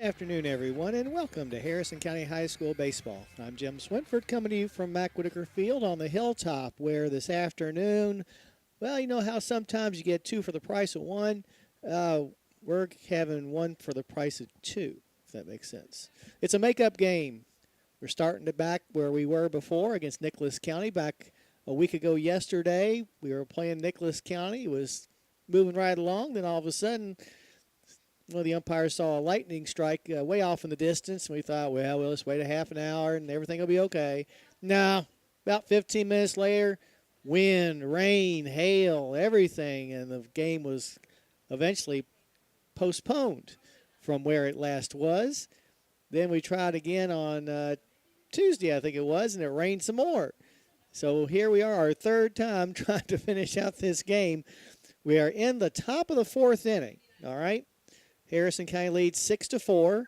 Afternoon, everyone, and welcome to Harrison County High School Baseball. I'm Jim Swinford coming to you from Mack Whitaker Field on the hilltop, where this afternoon, well, you know how sometimes you get two for the price of one? We're having one for the price of two, if that makes sense. It's a makeup game. We're starting to back where we were before against Nicholas County. Back a week ago yesterday, we were playing Nicholas County. It was moving right along. Then all of a sudden, well, the umpire saw a lightning strike way off in the distance, and we thought, well, we'll just wait a half an hour and everything will be okay. No, about 15 minutes later, wind, rain, hail, everything, and the game was eventually postponed from where it last was. Then we tried again on Tuesday, I think it was, and it rained some more. So here we are, our third time trying to finish out this game. We are in the top of the fourth inning, all right? Harrison County leads 6-4.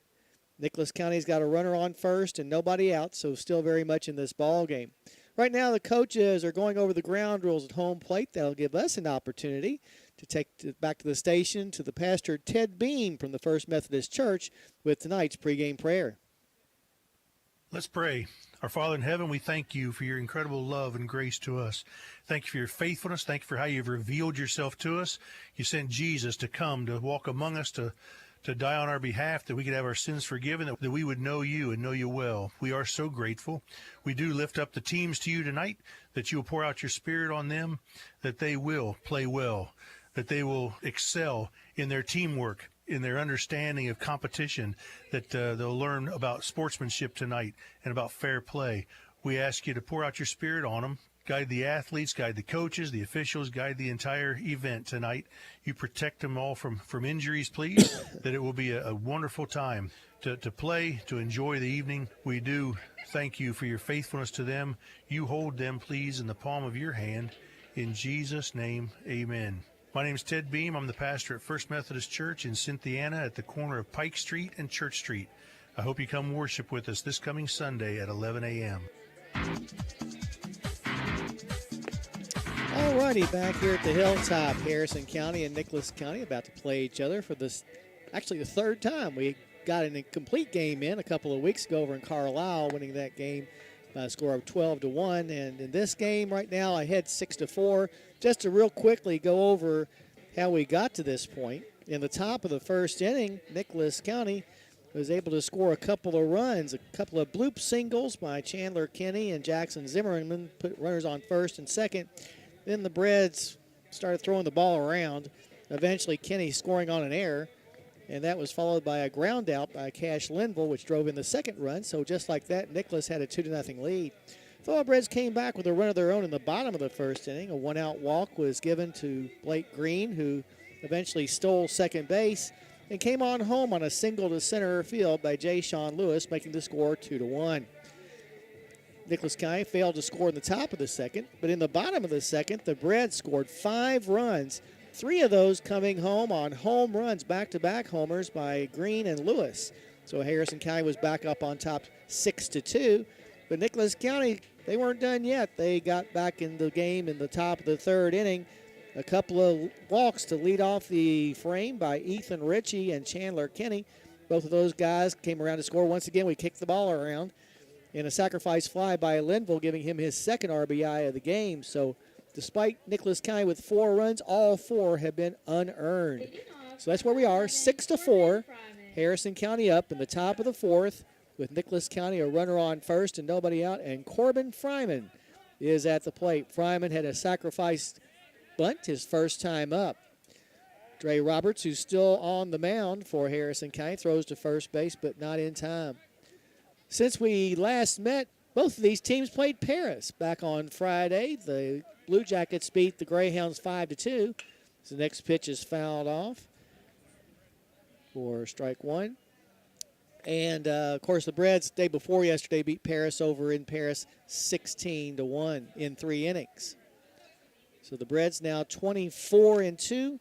Nicholas County's got a runner on first and nobody out, so still very much in this ball game. Right now, the coaches are going over the ground rules at home plate. That'll give us an opportunity to take back to the station to the pastor Ted Beam from the First Methodist Church with tonight's pregame prayer. Let's pray. Our Father in heaven, we thank you for your incredible love and grace to us. Thank you for your faithfulness. Thank you for how you've revealed yourself to us. You sent Jesus to come, to walk among us, to die on our behalf, that we could have our sins forgiven, that we would know you and know you well. We are so grateful. We do lift up the teams to you tonight, that you will pour out your Spirit on them, that they will play well, that they will excel in their teamwork, in their understanding of competition, that they'll learn about sportsmanship tonight and about fair play. We ask you to pour out your Spirit on them. Guide the athletes, guide the coaches, the officials, guide the entire event tonight. You protect them all from injuries, please, that it will be a wonderful time to play, to enjoy the evening. We do thank you for your faithfulness to them. You hold them, please, in the palm of your hand. In Jesus' name, amen. My name is Ted Beam. I'm the pastor at First Methodist Church in Cynthiana at the corner of Pike Street and Church Street. I hope you come worship with us this coming Sunday at 11 a.m. All righty, back here at the hilltop, Harrison County and Nicholas County about to play each other for this, actually the third time. We got an incomplete game in a couple of weeks ago over in Carlisle, winning that game by a score of 12-1. And in this game right now, I had 6-4. Just to real quickly go over how we got to this point. In the top of the first inning, Nicholas County was able to score a couple of runs, a couple of bloop singles by Chandler Kinney and Jackson Zimmerman, put runners on first and second. Then the Breads started throwing the ball around, eventually Kinney scoring on an error, and that was followed by a ground out by Cash Linville, which drove in the second run. So just like that, Nicholas had a 2-0 lead. Thoroughbreds came back with a run of their own in the bottom of the first inning. A one-out walk was given to Blake Green, who eventually stole second base and came on home on a single to center field by Jay Sean Lewis, making the score 2-1. Nicholas County failed to score in the top of the second, but in the bottom of the second, the Breads scored 5 runs, 3 of those coming home on home runs, back-to-back homers by Green and Lewis. So Harrison County was back up on top 6-2, but Nicholas County, they weren't done yet. They got back in the game in the top of the third inning. A couple of walks to lead off the frame by Ethan Ritchie and Chandler Kinney. Both of those guys came around to score. Once again, we kicked the ball around. And a sacrifice fly by Linville, giving him his second RBI of the game. So despite Nicholas County with 4 runs, all 4 have been unearned. So that's where we are, 6-4. Harrison County up in the top of the fourth with Nicholas County a runner on first and nobody out. And Corbin Fryman is at the plate. Fryman had a sacrifice bunt his first time up. Dre Roberts, who's still on the mound for Harrison County, throws to first base, but not in time. Since we last met, both of these teams played Paris back on Friday. The Blue Jackets beat the Greyhounds 5-2. So the next pitch is fouled off for strike one. And, of course, the Breads, day before yesterday, beat Paris over in Paris 16-1 in 3 innings. So the Breads now 24-2,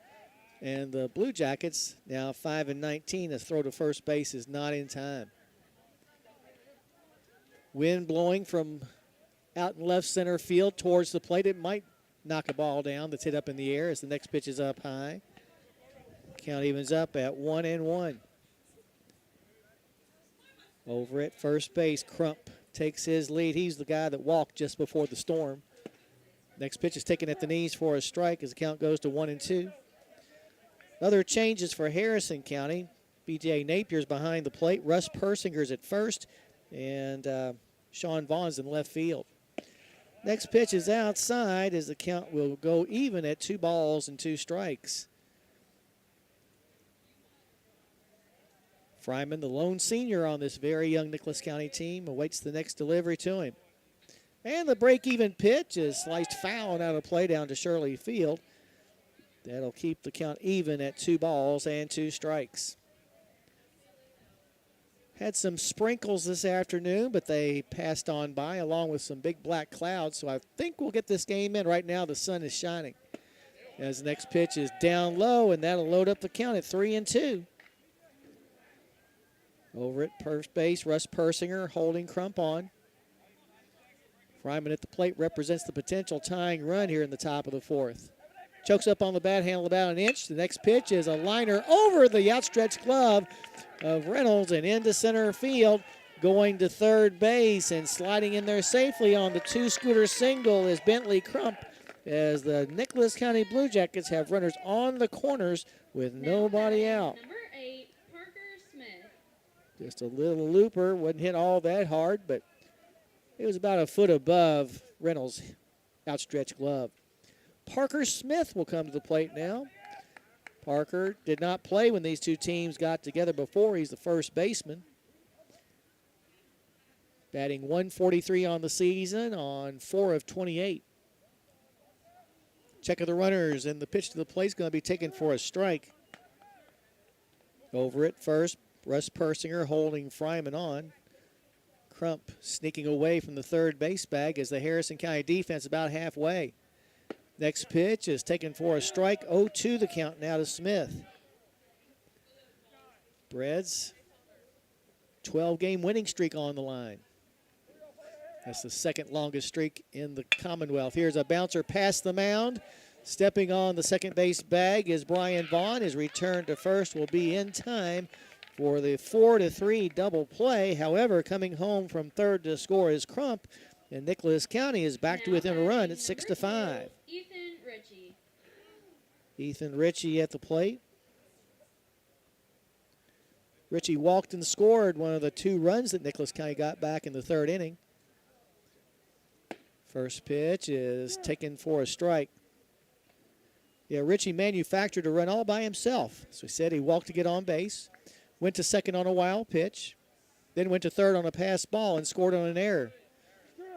and the Blue Jackets now 5-19. A throw to first base is not in time. Wind blowing from out in left center field towards the plate. It might knock a ball down that's hit up in the air as the next pitch is up high. Count evens up at 1-1. Over at first base, Crump takes his lead. He's the guy that walked just before the storm. Next pitch is taken at the knees for a strike as the count goes to 1-2. Other changes for Harrison County. B.J. Napier's behind the plate. Russ Persinger's at first. And Sean Vaughn's in left field. Next pitch is outside as the count will go even at 2 balls and 2 strikes. Fryman, the lone senior on this very young Nicholas County team, awaits the next delivery to him. And the break-even pitch is sliced foul and out of play down to Shirley Field. That'll keep the count even at 2 balls and 2 strikes. Had some sprinkles this afternoon, but they passed on by along with some big black clouds, so I think we'll get this game in. Right now the sun is shining. As the next pitch is down low, and that'll load up the count at 3-2. Over at first base, Russ Persinger holding Crump on. Fryman at the plate represents the potential tying run here in the top of the 4th. Chokes up on the bat handle about an inch. The next pitch is a liner over the outstretched glove of Reynolds and into center field. Going to third base and sliding in there safely on the 2-scooter single is Bentley Crump, as the Nicholas County Blue Jackets have runners on the corners with nobody out. Number 8, Parker Smith. Just a little looper, wouldn't hit all that hard, but it was about a foot above Reynolds' outstretched glove. Parker Smith will come to the plate now. Parker did not play when these two teams got together before. He's the first baseman. Batting .143 on the season on 4 of 28. Check of the runners, and the pitch to the plate is going to be taken for a strike. Over at first, Russ Persinger holding Fryman on. Crump sneaking away from the third base bag as the Harrison County defense about halfway. Next pitch is taken for a strike. 0-2 the count now to Smith. Breads, 12-game winning streak on the line. That's the second longest streak in the Commonwealth. Here's a bouncer past the mound. Stepping on the second base bag is Brian Vaughn. His return to first will be in time for the 4-3 double play. However, coming home from third to score is Crump, and Nicholas County is back to within a run at 6-5. Ethan Ritchie. Ethan Ritchie at the plate. Ritchie walked and scored one of the 2 runs that Nicholas County got back in the 3rd inning. First pitch is taken for a strike. Yeah, Ritchie manufactured a run all by himself. So he said he walked to get on base, went to second on a wild pitch, then went to third on a pass ball and scored on an error.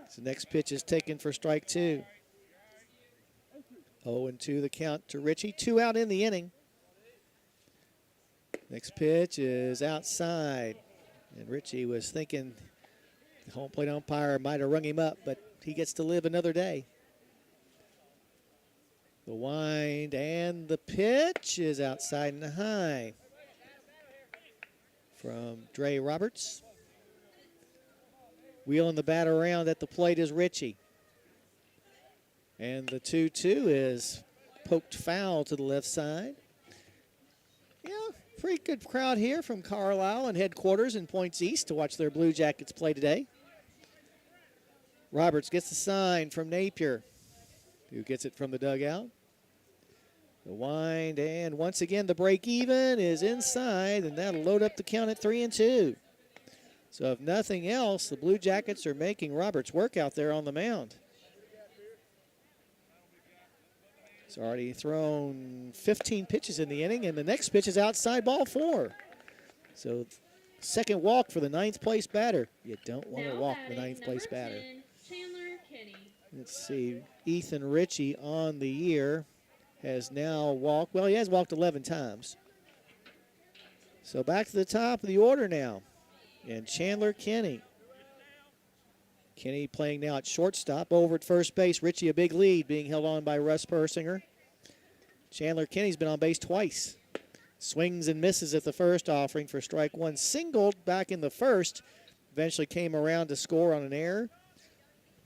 So next pitch is taken for strike 2. 0-2 the count to Ritchie. 2 out in the inning. Next pitch is outside. And Ritchie was thinking the home plate umpire might have rung him up, but he gets to live another day. The wind and the pitch is outside and high from Dre Roberts. Wheeling the bat around at the plate is Ritchie. And the 2-2 is poked foul to the left side. Yeah, pretty good crowd here from Carlisle and headquarters in Points East to watch their Blue Jackets play today. Roberts gets the sign from Napier, who gets it from the dugout. The wind, and once again the break even is inside, and that'll load up the count at 3-2. So if nothing else, the Blue Jackets are making Roberts work out there on the mound. He's already thrown 15 pitches in the inning, and the next pitch is outside ball 4. So second walk for the 9th place batter. You don't want to Now walk the batting 9th place number batter. 10, Chandler Kinney. Let's see, Ethan Ritchie on the year has now walked, well, he has walked 11 times. So back to the top of the order now. And Chandler Kinney. Kinney playing now at shortstop. Over at first base, Ritchie a big lead, being held on by Russ Persinger. Chandler Kinney's been on base twice. Swings and misses at the first offering for strike 1. Singled back in the first. Eventually came around to score on an error.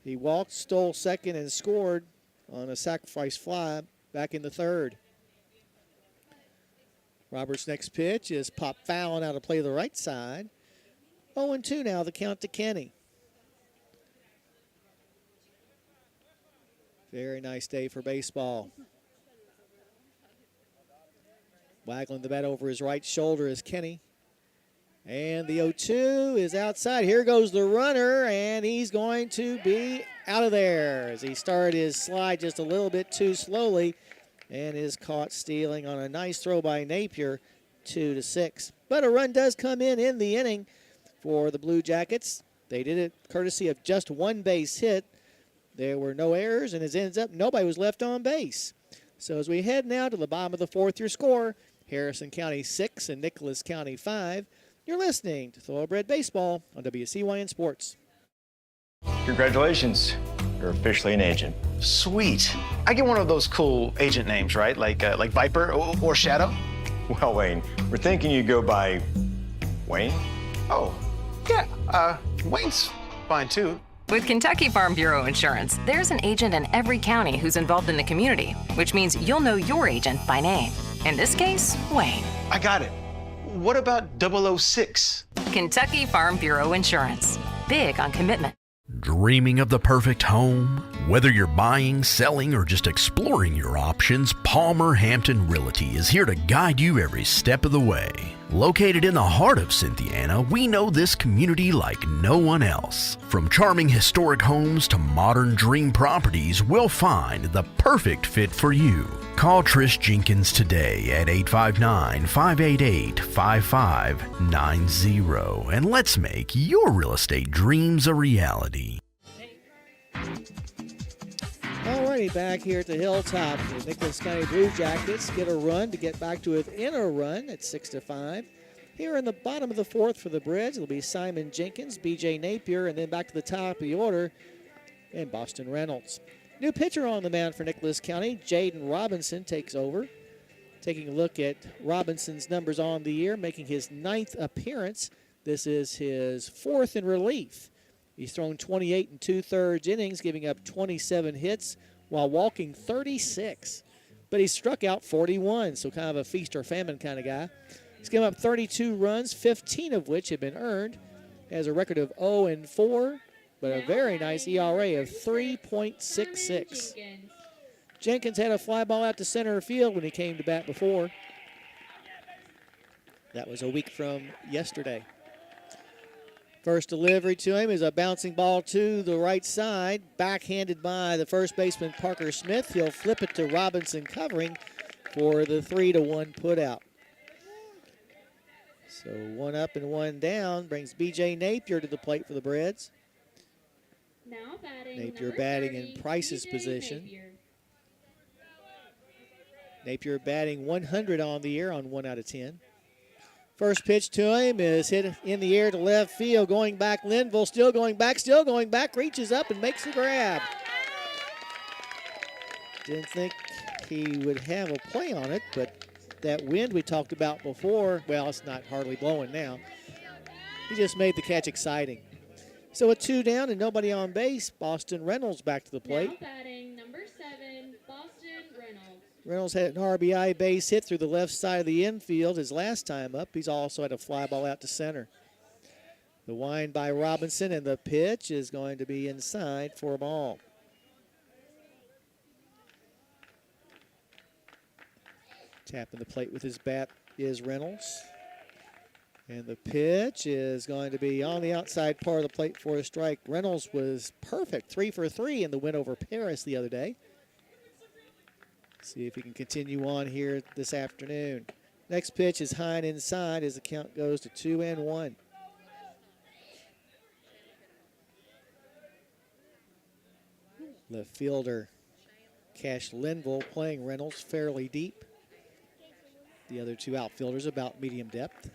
He walked, stole second, and scored on a sacrifice fly back in the 3rd. Roberts' next pitch is popped foul and out of play to the right side. 0-2 now, the count to Kenny. Very nice day for baseball. Waggling the bat over his right shoulder is Kenny. And the 0-2 is outside. Here goes the runner, and he's going to be out of there as he started his slide just a little bit too slowly and is caught stealing on a nice throw by Napier, 2-6. But a run does come in the inning for the Blue Jackets. They did it courtesy of just one base hit. There were no errors, and as it ends up, nobody was left on base. So as we head now to the bottom of the fourth, your score, Harrison County 6 and Nicholas County 5. You're listening to Thoroughbred Baseball on WCYN Sports. Congratulations. You're officially an agent. Sweet. I get one of those cool agent names, right? Like Viper or Shadow? Well, Wayne, we're thinking you go by Wayne? Oh, yeah. Wayne's fine, too. With Kentucky Farm Bureau Insurance, there's an agent in every county who's involved in the community, which means you'll know your agent by name. In this case, Wayne. I got it. What about 006? Kentucky Farm Bureau Insurance. Big on commitment. Dreaming of the perfect home? Whether you're buying, selling, or just exploring your options, Palmer Hampton Realty is here to guide you every step of the way. Located in the heart of Cynthiana, we know this community like no one else. From charming historic homes to modern dream properties, we'll find the perfect fit for you. Call Trish Jenkins today at 859-588-5590 and let's make your real estate dreams a reality. Alrighty, back here at the Hilltop. The Nicholas County Blue Jackets get a run to get back to within a run at 6-5. Here in the bottom of the fourth for the Breds, it'll be Simon Jenkins, B.J. Napier, and then back to the top of the order, and Boston Reynolds. New pitcher on the mound for Nicholas County, Jaden Robinson takes over. Taking a look at Robinson's numbers on the year, making his 9th appearance. This is his 4th in relief. He's thrown 28 2/3 innings, giving up 27 hits while walking 36. But he struck out 41, so kind of a feast or famine kind of guy. He's given up 32 runs, 15 of which have been earned. Has a record of 0-4, but a very nice ERA of 3.66. Jenkins had a fly ball out to center field when he came to bat before. That was a week from yesterday. First delivery to him is a bouncing ball to the right side, backhanded by the first baseman Parker Smith. He'll flip it to Robinson covering for the 3-1 putout. So 1 up and 1 down brings B.J. Napier to the plate for the Breds. Now batting Napier batting in 30, Price's BJ position. Napier. Napier batting 100 on the year on 1 out of 10. First pitch to him is hit in the air to left field. Going back, Linville still going back, reaches up and makes the grab. Didn't think he would have a play on it, but that wind we talked about before, well, it's not hardly blowing now. He just made the catch exciting. So with 2 down and nobody on base, Boston Reynolds back to the plate. Now batting number 7, Boston Reynolds. Reynolds had an RBI base hit through the left side of the infield his last time up. He's also had a fly ball out to center. The wind by Robinson, and the pitch is going to be inside for a ball. Tapping the plate with his bat is Reynolds. And the pitch is going to be on the outside part of the plate for a strike. Reynolds was perfect, 3 for 3 in the win over Paris the other day. See if he can continue on here this afternoon. Next pitch is high and inside as the count goes to 2-1. Left fielder Cash Linville playing Reynolds fairly deep. The other 2 outfielders about medium depth.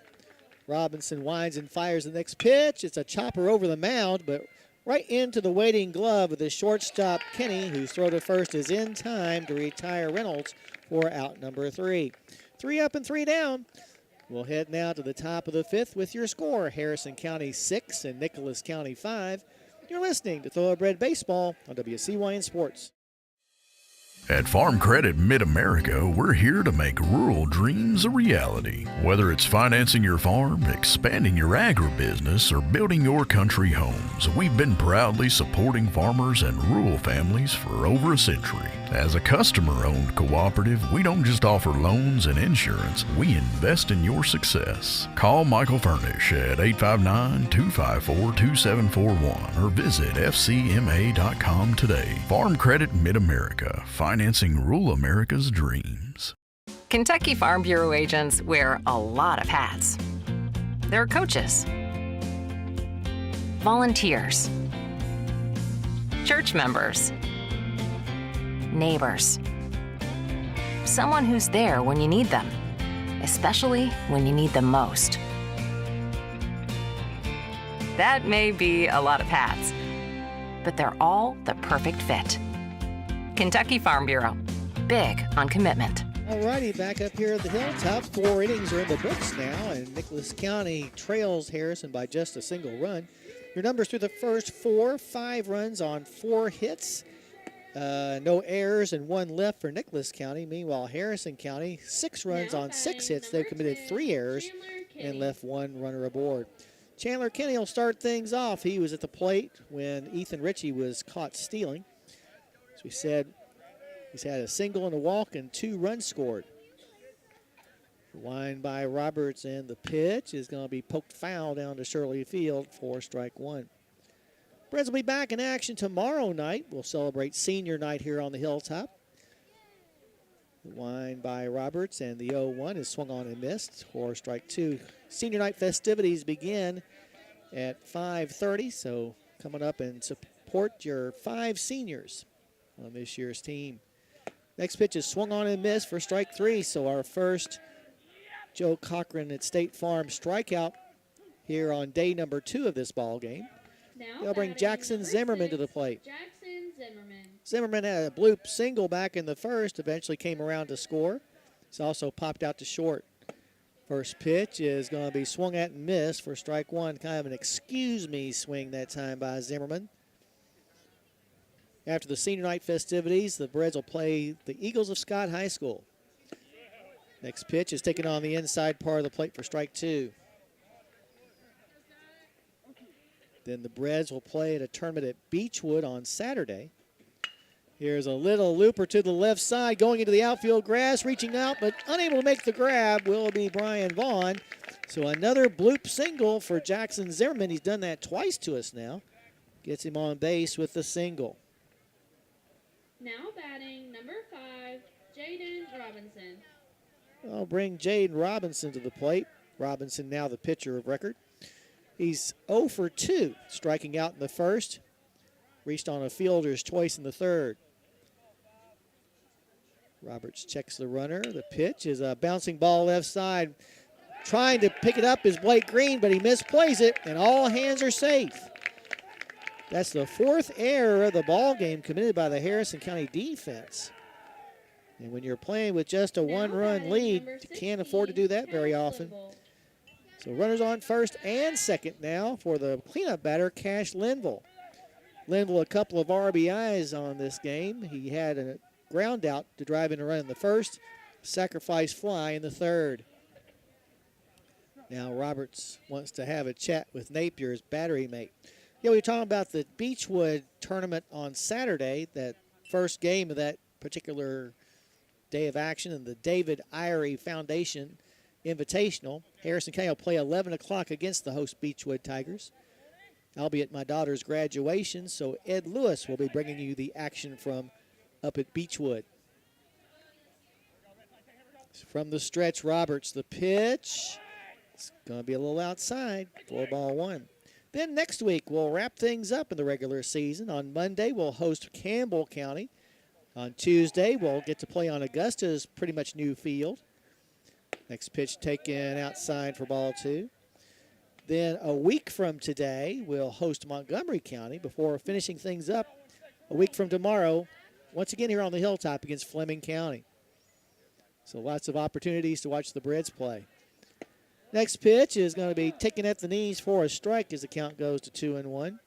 Robinson winds and fires the next pitch. It's a chopper over the mound, but right into the waiting glove of the shortstop, Kenny, whose throw to first is in time to retire Reynolds for out number 3. 3 up and 3 down. We'll head now to the top of the 5th with your score. Harrison County 6 and Nicholas County 5. You're listening to Thoroughbred Baseball on WCYN Sports. At Farm Credit Mid-America, we're here to make rural dreams a reality. Whether it's financing your farm, expanding your agribusiness, or building your country homes, we've been proudly supporting farmers and rural families for over a century. As a customer-owned cooperative, we don't just offer loans and insurance, we invest in your success. Call Michael Furnish at 859-254-2741 or visit fcma.com today. Farm Credit Mid-America, financing rural America's dreams. Kentucky Farm Bureau agents wear a lot of hats. They're coaches, volunteers, church members, neighbors, someone who's there when you need them, especially when you need them most. That may be a lot of hats, but they're all the perfect fit. Kentucky Farm Bureau, big on commitment. Alrighty, back up here at the Hilltop. 4 innings are in the books now, and Nicholas County trails Harrison by just a single run. Your numbers through the first 4, 5 runs on 4 hits. No errors and 1 left for Nicholas County. Meanwhile, Harrison County, 6 runs on 6 hits. They've committed 3 errors and left 1 runner aboard. Chandler Kenny will start things off. He was at the plate when Ethan Ritchie was caught stealing. As we said, he's had a single and a walk and 2 runs scored. Wind by Roberts, and the pitch is going to be poked foul down to Shirley Field for strike 1. Reds will be back in action tomorrow night. We'll celebrate senior night here on the Hilltop. Wind by Roberts, and the 0-1 is swung on and missed for strike 2. Senior night festivities begin at 5:30, so coming up and support your 5 seniors on this year's team. Next pitch is swung on and missed for strike 3, so our first Joe Cochran at State Farm strikeout here on day number 2 of this ball game. Now They'll bring batting Jackson number Zimmerman 6, to the plate. Jackson Zimmerman. Zimmerman had a bloop single back in the first, eventually came around to score. He's also popped out to short. First pitch is going to be swung at and missed for strike 1. Kind of an excuse me swing that time by Zimmerman. After the senior night festivities, the Reds will play the Eagles of Scott High School. Next pitch is taken on the inside part of the plate for strike 2. Then the Reds will play at a tournament at Beechwood on Saturday. Here's a little looper to the left side, going into the outfield grass, reaching out, but unable to make the grab will be Brian Vaughn. So another bloop single for Jackson Zimmerman. He's done that twice to us now. Gets him on base with the single. Now batting number 5, Jaden Robinson. I'll bring Jaden Robinson to the plate. Robinson now the pitcher of record. He's 0 for 2, striking out in the first. Reached on a fielder's choice in the third. Roberts checks the runner. The pitch is a bouncing ball left side. Trying to pick it up is Blake Green, but he misplays it, and all hands are safe. That's the 4th error of the ball game committed by the Harrison County defense. And when you're playing with just a Now 1-run batting lead, number you can't afford to do that very 16, often. Cash Linville. So runners on first and second now for the cleanup batter, Cash Linville. Linville a couple of RBIs on this game. He had a ground out to drive in a run in the first, sacrifice fly in the third. Now Roberts wants to have a chat with Napier's battery mate. Yeah, we were talking about the Beechwood tournament on Saturday, that first game of that particular day of action, and the David Irie Foundation Invitational. Harrison County will play 11 o'clock against the host Beechwood Tigers. I'll be at my daughter's graduation, so Ed Lewis will be bringing you the action from up at Beechwood. From the stretch, Roberts, the pitch. It's going to be a little outside, 4-1. Then next week, we'll wrap things up in the regular season. On Monday, we'll host Campbell County. On Tuesday, we'll get to play on Augusta's pretty much new field. Next pitch taken outside for ball 2. Then a week from today, we'll host Montgomery County before finishing things up a week from tomorrow, once again here on the Hilltop against Fleming County. So lots of opportunities to watch the Reds play. Next pitch is going to be taken at the knees for a strike as the count goes to 2-1.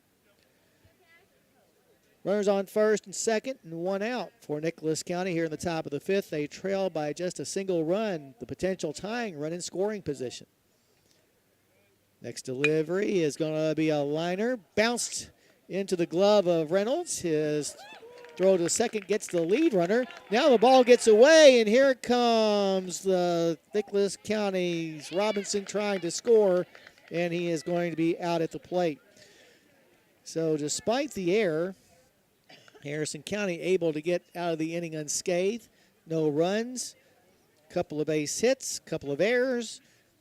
Runners on first and second and one out for Nicholas County here in the top of the fifth. They trail by just a single run, the potential tying run in scoring position. Next delivery is going to be a liner. Bounced into the glove of Reynolds. His throw to second gets the lead runner. Now the ball gets away, and here comes the Nicholas County's Robinson trying to score, and he is going to be out at the plate. So despite the error, Harrison County able to get out of the inning unscathed. No runs, couple of base hits, couple of errors,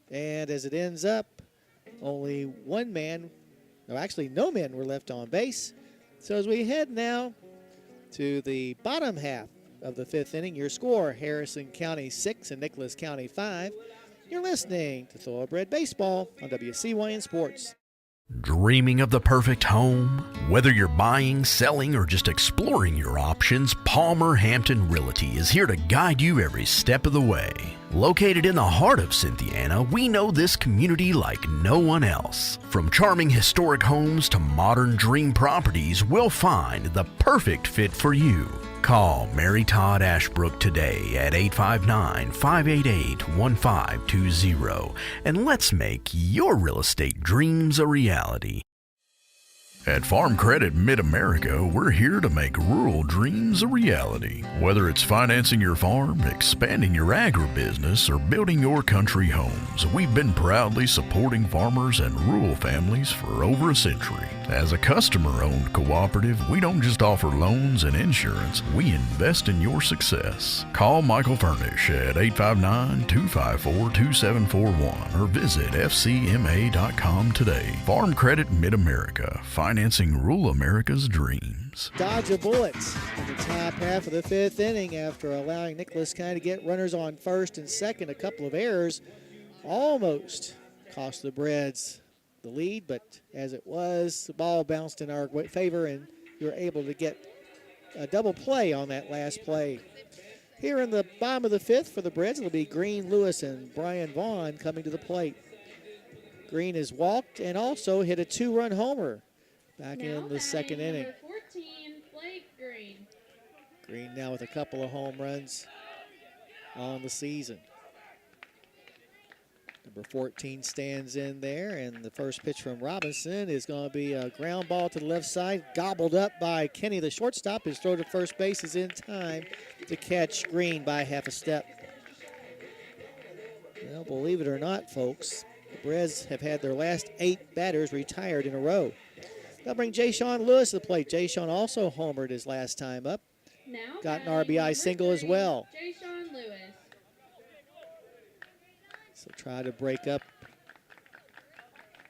and as it ends up, only one man, no, actually no men were left on base. So as we head now to the bottom half of the fifth inning, your score, Harrison County 6 and Nicholas County 5. You're listening to Thoroughbred Baseball on WCYN Sports. Dreaming of the perfect home? Whether you're buying, selling, or just exploring your options, Palmer Hampton Realty is here to guide you every step of the way. Located in the heart of Cynthiana, we know this community like no one else. From charming historic homes to modern dream properties, we'll find the perfect fit for you. Call Mary Todd Ashbrook today at 859-588-1520 and let's make your real estate dreams a reality. At Farm Credit Mid-America, we're here to make rural dreams a reality. Whether it's financing your farm, expanding your agribusiness, or building your country homes, we've been proudly supporting farmers and rural families for over a century. As a customer-owned cooperative, we don't just offer loans and insurance, we invest in your success. Call Michael Furnish at 859-254-2741 or visit fcma.com today. Farm Credit Mid-America, financing rural America's dreams. Dodge a bullet in the top half of the fifth inning after allowing Nicholas County to get runners on first and second. A couple of errors almost cost the Breads the lead, but as it was, the ball bounced in our favor and you're able to get a double play on that last play. Here in the bottom of the fifth for the Breads, it'll be Green, Lewis, and Brian Vaughn coming to the plate. Green has walked and also hit a two-run homer back in the second inning. Number 14, Blake Green. Green now with a couple of home runs on the season. Number 14 stands in there, and the first pitch from Robinson is going to be a ground ball to the left side, gobbled up by Kenny, the shortstop. His throw to first base is in time to catch Green by half a step. Well, believe it or not, folks, the Breds have had their last 8 batters retired in a row. They'll bring Jay-Sean Lewis to the plate. Jay-Sean also homered his last time up. Now Got an batting RBI number single as 3, well. Jay-Sean Lewis. So try to break up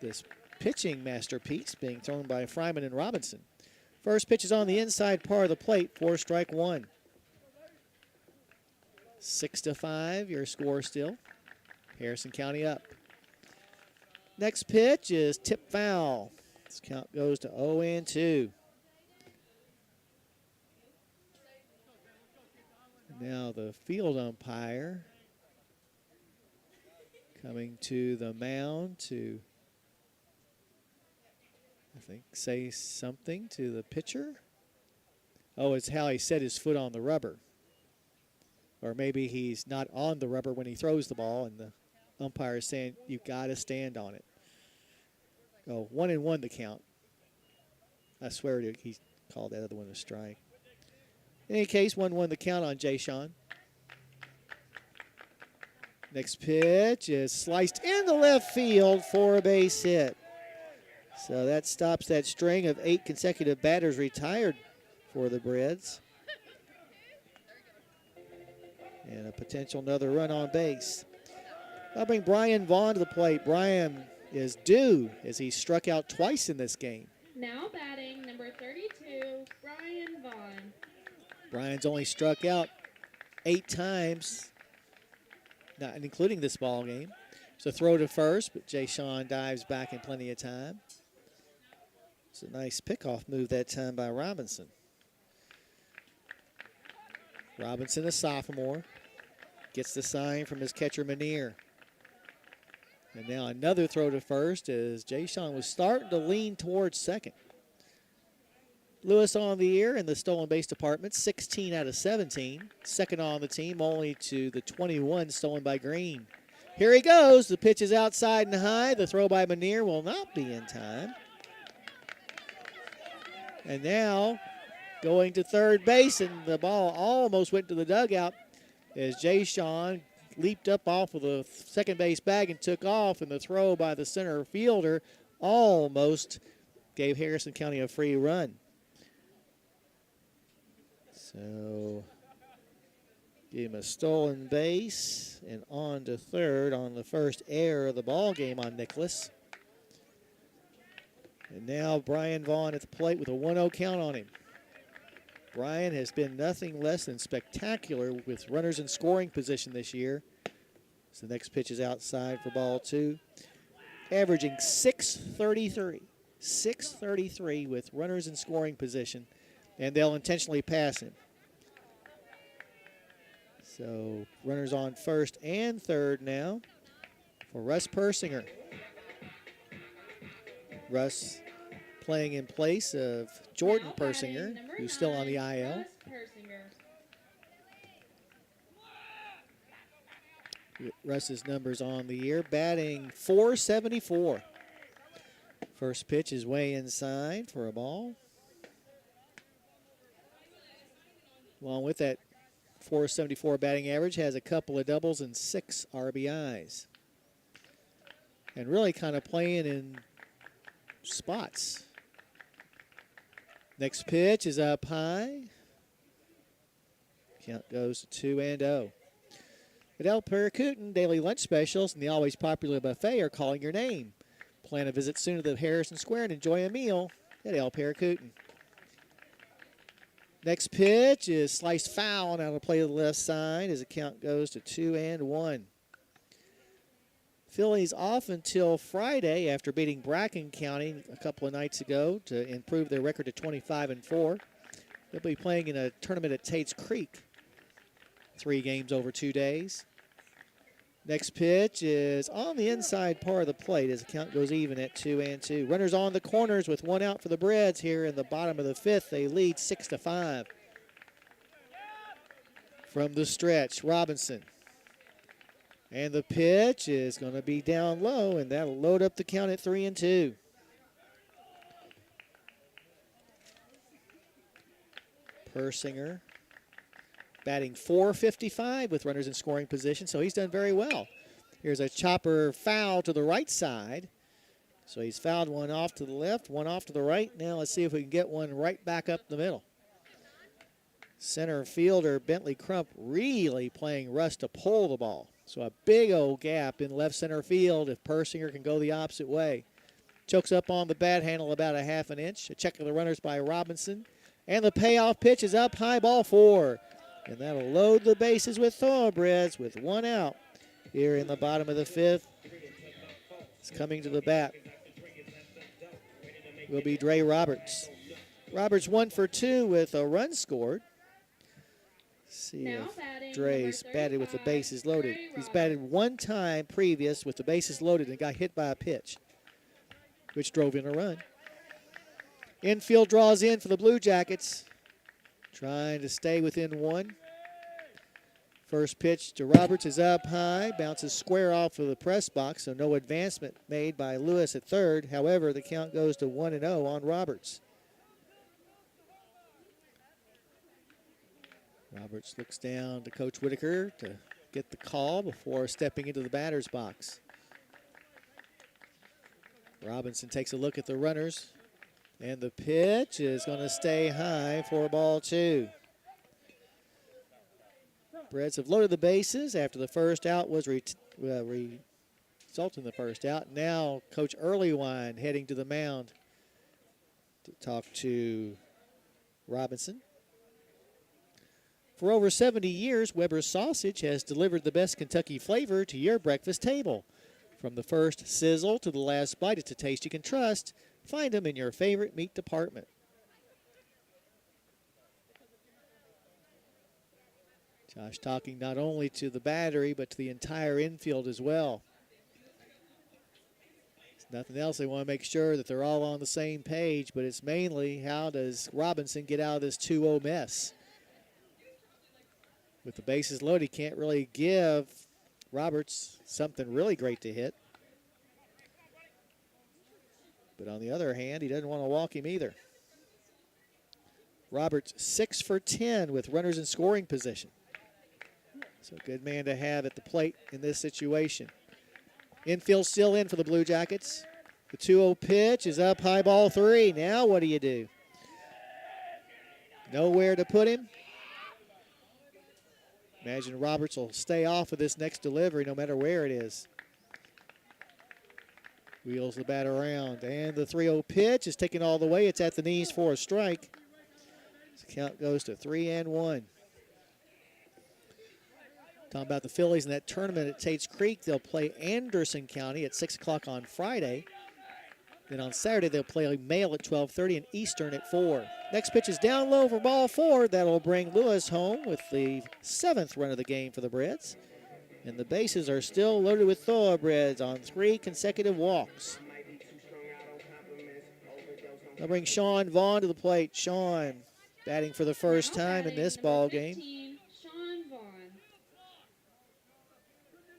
this pitching masterpiece being thrown by Fryman and Robinson. First pitch is on the inside part of the plate for strike one. 6-5, your score still. Harrison County up. Next pitch is tip foul. This count goes to 0-2. Now the field umpire coming to the mound to, I think, say something to the pitcher. Oh, it's how he set his foot on the rubber. Or maybe he's not on the rubber when he throws the ball, and the umpire is saying, you've got to stand on it. Oh, 1-1 the count. I swear he called that other one a strike. In any case, 1-1 the count on Jay-Sean. Next pitch is sliced into left field for a base hit. So that stops that string of 8 consecutive batters retired for the Breds. And a potential another run on base. I'll bring Brian Vaughn to the plate. Brian is due as he struck out twice in this game. Now batting number 32, Brian Vaughn. Brian's only struck out 8 times, not including this ball game. It's a throw to first, but Jay-Sean dives back in plenty of time. It's a nice pickoff move that time by Robinson. Robinson, a sophomore, gets the sign from his catcher, Manier. And now another throw to first as Jay-Sean was starting to lean towards second. Lewis on the year in the stolen base department, 16 out of 17. Second on the team, only to the 21 stolen by Green. Here he goes. The pitch is outside and high. The throw by Manier will not be in time. And now going to third base, and the ball almost went to the dugout as Jay Sean leaped up off of the second base bag and took off, and the throw by the center fielder almost gave Harrison County a free run. So gave him a stolen base and on to third on the first error of the ball game on Nicholas. And now Brian Vaughn at the plate with a 1-0 count on him. Brian has been nothing less than spectacular with runners in scoring position this year. So the next pitch is outside for ball 2. Averaging .633. .633 with runners in scoring position. And they'll intentionally pass him. So runners on first and third now for Russ Persinger. Russ playing in place of Jordan Persinger, who's still on the IL. Russ's numbers on the year, batting .474. First pitch is way inside for a ball. Along with that .474 batting average, has a couple of doubles and 6 RBIs. And really kind of playing in spots. Next pitch is up high. Count goes to 2-0. At El Paracutan, daily lunch specials and the always popular buffet are calling your name. Plan a visit soon to the Harrison Square and enjoy a meal at El Paracutan. Next pitch is sliced foul and out of play to the left side as the count goes to 2-1. Phillies off until Friday after beating Bracken County a couple of nights ago to improve their record to 25-4. They'll be playing in a tournament at Tate's Creek. 3 games over 2 days. Next pitch is on the inside part of the plate as the count goes even at 2-2. Runners on the corners with 1 out for the Breds here in the bottom of the 5th. They lead 6-5. From the stretch, Robinson. And the pitch is going to be down low, and that'll load up the count at 3-2. Persinger batting .455 with runners in scoring position, so he's done very well. Here's a chopper foul to the right side. So he's fouled one off to the left, one off to the right. Now let's see if we can get one right back up the middle. Center fielder Bentley Crump really playing Russ to pull the ball. So a big old gap in left center field if Persinger can go the opposite way. Chokes up on the bat handle about a half an inch. A check of the runners by Robinson. And the payoff pitch is up high, ball 4. And that'll load the bases with Thoroughbreds with 1 out here in the bottom of the 5th. It's coming to the bat. Will be Dre Roberts. Roberts 1 for 2 with a run scored. See if Dre's batted with the bases loaded. He's batted 1 time previous with the bases loaded and got hit by a pitch, which drove in a run. Infield draws in for the Blue Jackets, trying to stay within 1. First pitch to Roberts is up high, bounces square off of the press box, so no advancement made by Lewis at third. However, the count goes to 1-0 on Roberts. Roberts looks down to Coach Whitaker to get the call before stepping into the batter's box. Robinson takes a look at the runners, and the pitch is going to stay high for ball 2. Reds have loaded the bases after the first out was resulting in the first out. Now Coach Earlywine heading to the mound to talk to Robinson. For over 70 years, Weber's Sausage has delivered the best Kentucky flavor to your breakfast table. From the first sizzle to the last bite, it's a taste you can trust. Find them in your favorite meat department. Josh talking not only to the battery, but to the entire infield as well. Nothing else. They want to make sure that they're all on the same page, but it's mainly how does Robinson get out of this 2-0 mess. With the bases loaded, he can't really give Roberts something really great to hit. But on the other hand, he doesn't want to walk him either. Roberts 6 for 10 with runners in scoring position. So a good man to have at the plate in this situation. Infield still in for the Blue Jackets. The 2-0 pitch is up high, ball 3. Now what do you do? Nowhere to put him. Imagine Roberts will stay off of this next delivery no matter where it is. Wheels the bat around, and the 3-0 pitch is taken all the way. It's at the knees for a strike. The count goes to 3-1. Talking about the Phillies in that tournament at Tate's Creek, they'll play Anderson County at 6 o'clock on Friday. Then on Saturday, they'll play Mail at 12:30 and Eastern at 4. Next pitch is down low for ball 4. That'll bring Lewis home with the 7th run of the game for the Breds. And the bases are still loaded with thoroughbreds on 3 consecutive walks. They'll bring Sean Vaughn to the plate. Sean batting for the first time in this ball game. 15, Sean Vaughn.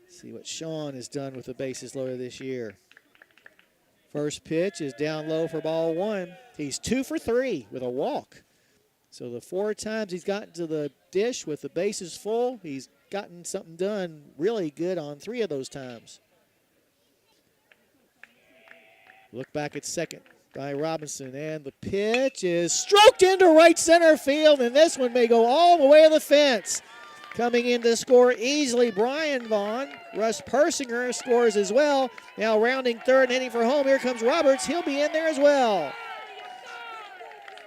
See what Sean has done with the bases loaded this year. First pitch is down low for ball 1. He's 2 for 3 with a walk. So the 4 times he's gotten to the dish with the bases full, he's gotten something done really good on 3 of those times. Look back at second by Robinson, and the pitch is stroked into right center field, and this one may go all the way to the fence. Coming in to score easily, Brian Vaughn. Russ Persinger scores as well. Now rounding third and heading for home. Here comes Roberts. He'll be in there as well.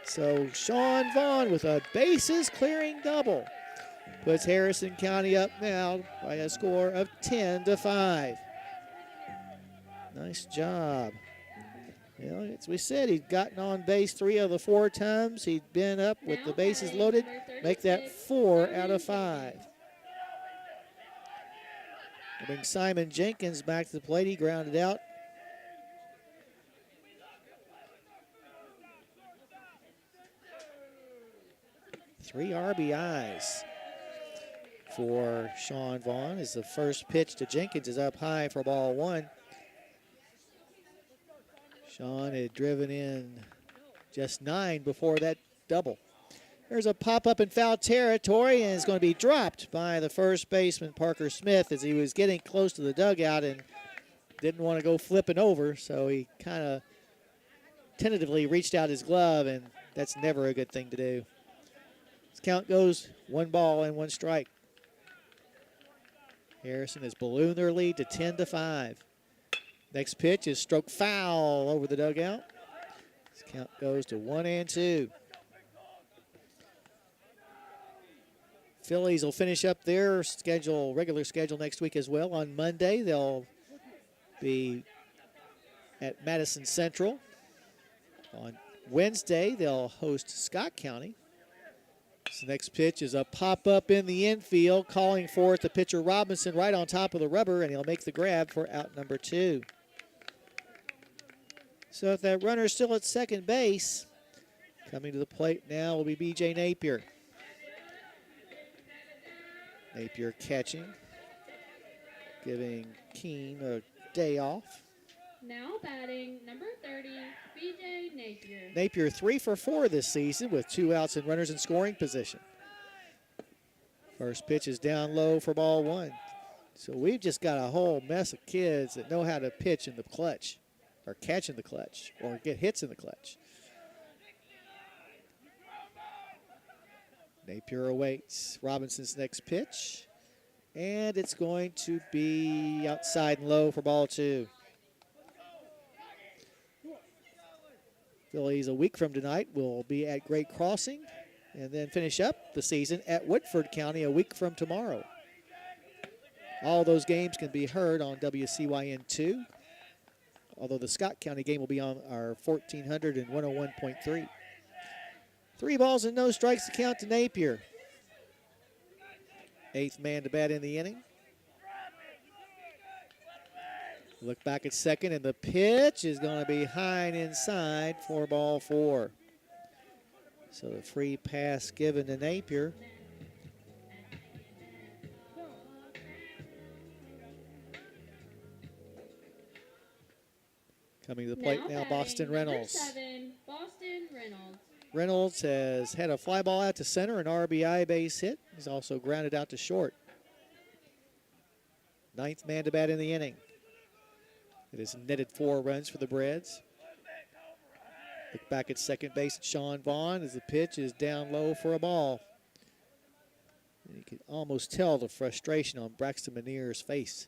So Sean Vaughn with a bases-clearing double puts Harrison County up now by a score of 10-5. Nice job. You know, as we said, he'd gotten on base 3 of the 4 times. He'd been up with the bases loaded. Make that 4 out of 5. We'll bring Simon Jenkins back to the plate. He grounded out. Three RBIs for Sean Vaughn as the first pitch to Jenkins is up high for ball 1. Sean had driven in just 9 before that double. There's a pop-up in foul territory, and it's going to be dropped by the first baseman, Parker Smith, as he was getting close to the dugout and didn't want to go flipping over, so he kind of tentatively reached out his glove, and that's never a good thing to do. This count goes 1 ball and 1 strike. Harrison has ballooned their lead to 10-5. Next pitch is struck foul over the dugout. This count goes to 1-2. Phillies will finish up their regular schedule next week as well. On Monday, they'll be at Madison Central. On Wednesday, they'll host Scott County. This next pitch is a pop-up in the infield, calling for it the pitcher Robinson right on top of the rubber, and he'll make the grab for out number 2. So if that runner's still at second base, coming to the plate now will be B.J. Napier. Napier catching, giving Keene a day off. Now batting number 30, B.J. Napier. Napier 3 for 4 this season with 2 outs and runners in scoring position. First pitch is down low for ball 1. So we've just got a whole mess of kids that know how to pitch in the clutch, or catch in the clutch, or get hits in the clutch. Napier awaits Robinson's next pitch, and it's going to be outside and low for ball 2. Phillies a week from tonight will be at Great Crossing and then finish up the season at Woodford County a week from tomorrow. All those games can be heard on WCYN2, although the Scott County game will be on our 1400 and 101.3. 3 balls and no strikes to count to Napier. 8th man to bat in the inning. Look back at second, and the pitch is going to be high and inside for ball 4. So the free pass given to Napier. Coming to the plate now, Boston Reynolds. Number 7, Boston Reynolds. Reynolds has had a fly ball out to center, an RBI base hit. He's also grounded out to short. 9th man to bat in the inning. It has netted 4 runs for the Breds. Look back at second base at Sean Vaughn as the pitch is down low for a ball. And you can almost tell the frustration on Braxton Manier's face.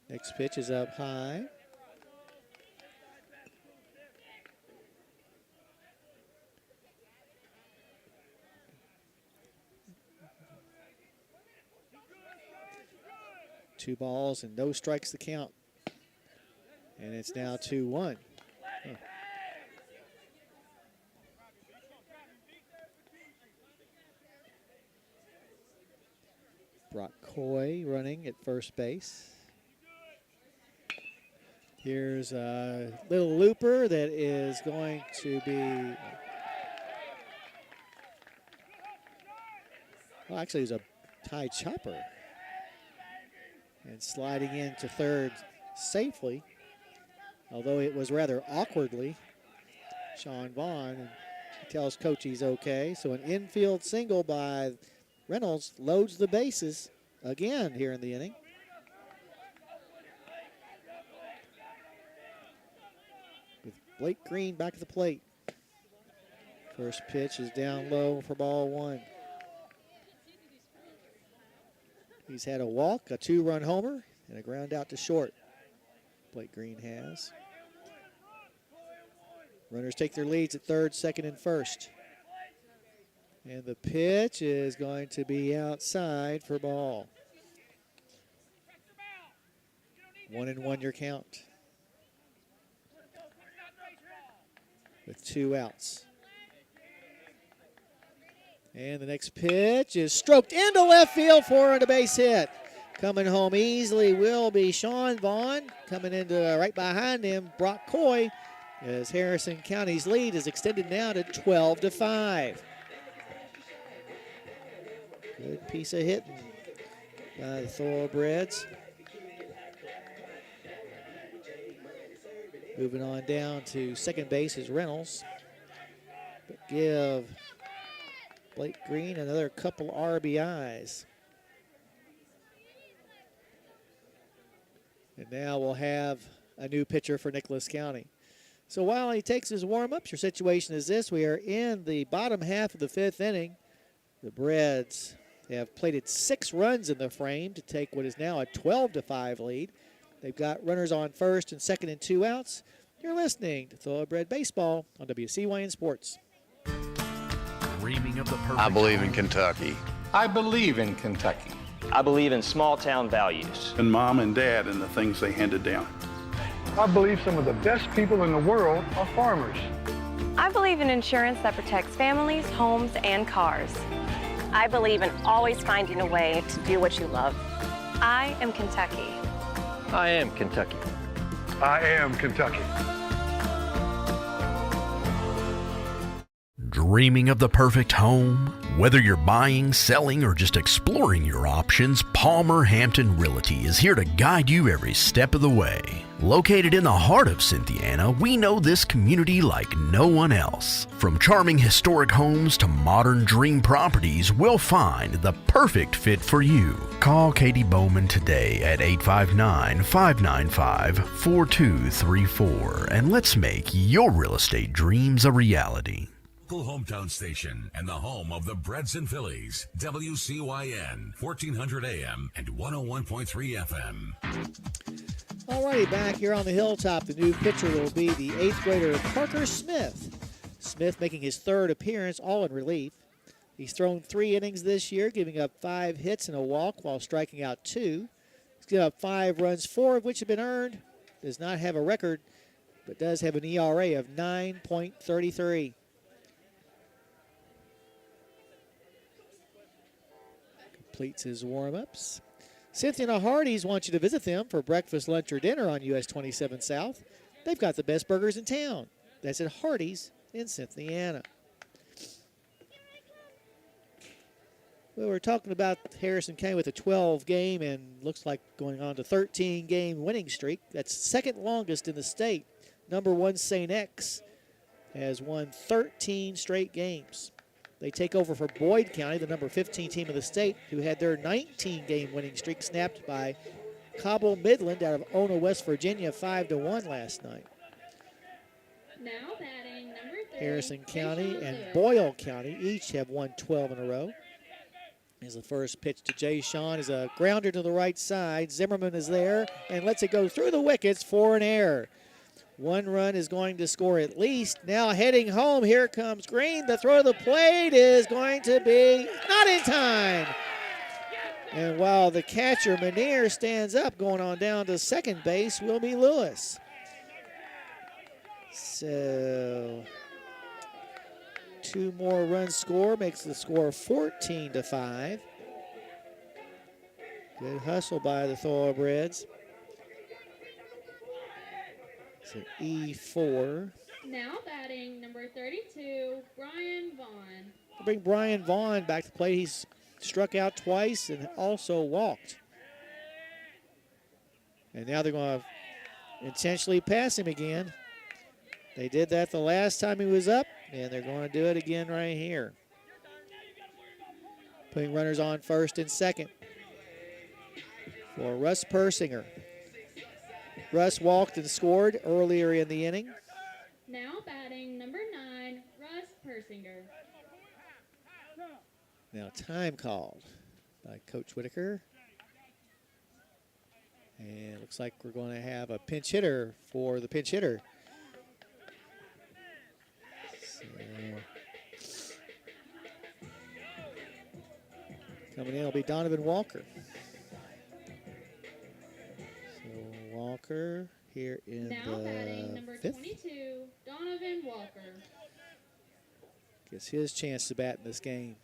Next pitch is up high. Two balls and no strikes to count. And it's now 2-1. Brock Coy running at first base. Here's a little looper that is going to be, well, actually it was a tie chopper. And sliding into third safely, although it was rather awkwardly, Sean Vaughn, and he tells coach he's okay. So an infield single by Reynolds loads the bases again here in the inning. With Blake Green back at the plate. First pitch is down low for ball 1. He's had a walk, a 2-run homer, and a ground out to short. Blake Green has. Runners take their leads at third, second, and first. And the pitch is going to be outside for ball. 1-1 your count. With 2 outs. And the next pitch is stroked into left field for a base hit. Coming home easily will be Sean Vaughn. Coming into right behind him, Brock Coy, as Harrison County's lead is extended now to 12-5. Good piece of hitting by the Thoroughbreds. Moving on down to second base is Reynolds. But give Blake Green another couple RBIs. And now we'll have a new pitcher for Nicholas County. So while he takes his warm-ups, your situation is this. We are in the bottom half of the 5th inning. The Breds have plated 6 runs in the frame to take what is now a 12-5 lead. They've got runners on first and second and 2 outs. You're listening to Thoroughbred Baseball on WCYN Sports. Dreaming of the perfect I believe in home. Kentucky. I believe in Kentucky. I believe in small town values. And mom and dad and the things they handed down. I believe some of the best people in the world are farmers. I believe in insurance that protects families, homes, and cars. I believe in always finding a way to do what you love. I am Kentucky. I am Kentucky. I am Kentucky. Dreaming of the perfect home? Whether you're buying, selling, or just exploring your options, Palmer Hampton Realty is here to guide you every step of the way. Located in the heart of Cynthiana, we know this community like no one else. From charming historic homes to modern dream properties, we'll find the perfect fit for you. Call Katie Bowman today at 859-595-4234 and let's make your real estate dreams a reality. Hometown station and the home of the Breds and Phillies. WCYN 1400 AM and 101.3 FM. Alrighty, back here on the hilltop, the new pitcher will be the 8th grader Parker Smith. Smith making his 3rd appearance, all in relief. He's thrown 3 innings this year, giving up 5 hits and a walk while striking out 2. He's given up 5 runs, 4 of which have been earned. Does not have a record, but does have an ERA of 9.33. completes his warm-ups. Cynthia and Hardee's want you to visit them for breakfast, lunch, or dinner on US 27 South. They've got the best burgers in town. That's at Hardee's in Cynthiana. Well, we're talking about Harrison County with a 12 game and looks like going on to 13 game winning streak. That's second longest in the state. Number 1 St. X has won 13 straight games. They take over for Boyd County, the number 15 team of the state, who had their 19-game winning streak snapped by Cobble Midland out of Ona, West Virginia, 5-1 last night. Now batting number 3. Harrison County Jayshawn and Lewis. Boyle County each have won 12 in a row. Here's the first pitch to Jay Sean is a grounder to the right side. Zimmerman is there and lets it go through the wickets for an error. 1 run is going to score at least. Now heading home, here comes Green. The throw to the plate is going to be not in time. And while the catcher, Manier, stands up, going on down to second base, will be Lewis. So 2 more runs score makes the score 14-5. Good hustle by the Thoroughbreds. It's an E4. Now batting number 32, Brian Vaughn. We'll bring Brian Vaughn back to play. He's struck out twice and also walked. And now they're going to intentionally pass him again. They did that the last time he was up, and they're going to do it again right here. Putting runners on first and second for Russ Persinger. Russ walked and scored earlier in the inning. Now batting number 9, Russ Persinger. Now time called by Coach Whitaker. And it looks like we're going to have a pinch hitter for the pinch hitter. So, coming in will be Donovan Walker. So Walker here in Now batting number the 5th. 22, Donovan Walker. Gets his chance to bat in this game.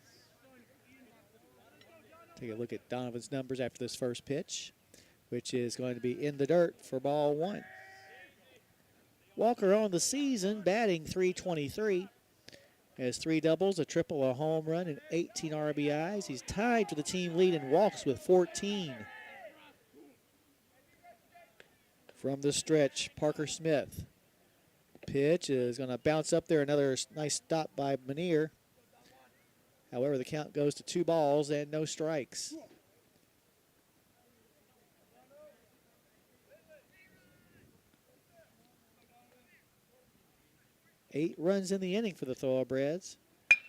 Take a look at Donovan's numbers after this first pitch, which is going to be in the dirt for ball 1. Walker on the season batting .323. Has 3 doubles, a triple, a home run, and 18 RBIs. He's tied for the team lead in walks with 14. From the stretch, Parker Smith. Pitch is going to bounce up there. Another nice stop by Manier. However, the count goes to 2 balls and no strikes. Eight runs in the inning for the Thoroughbreds.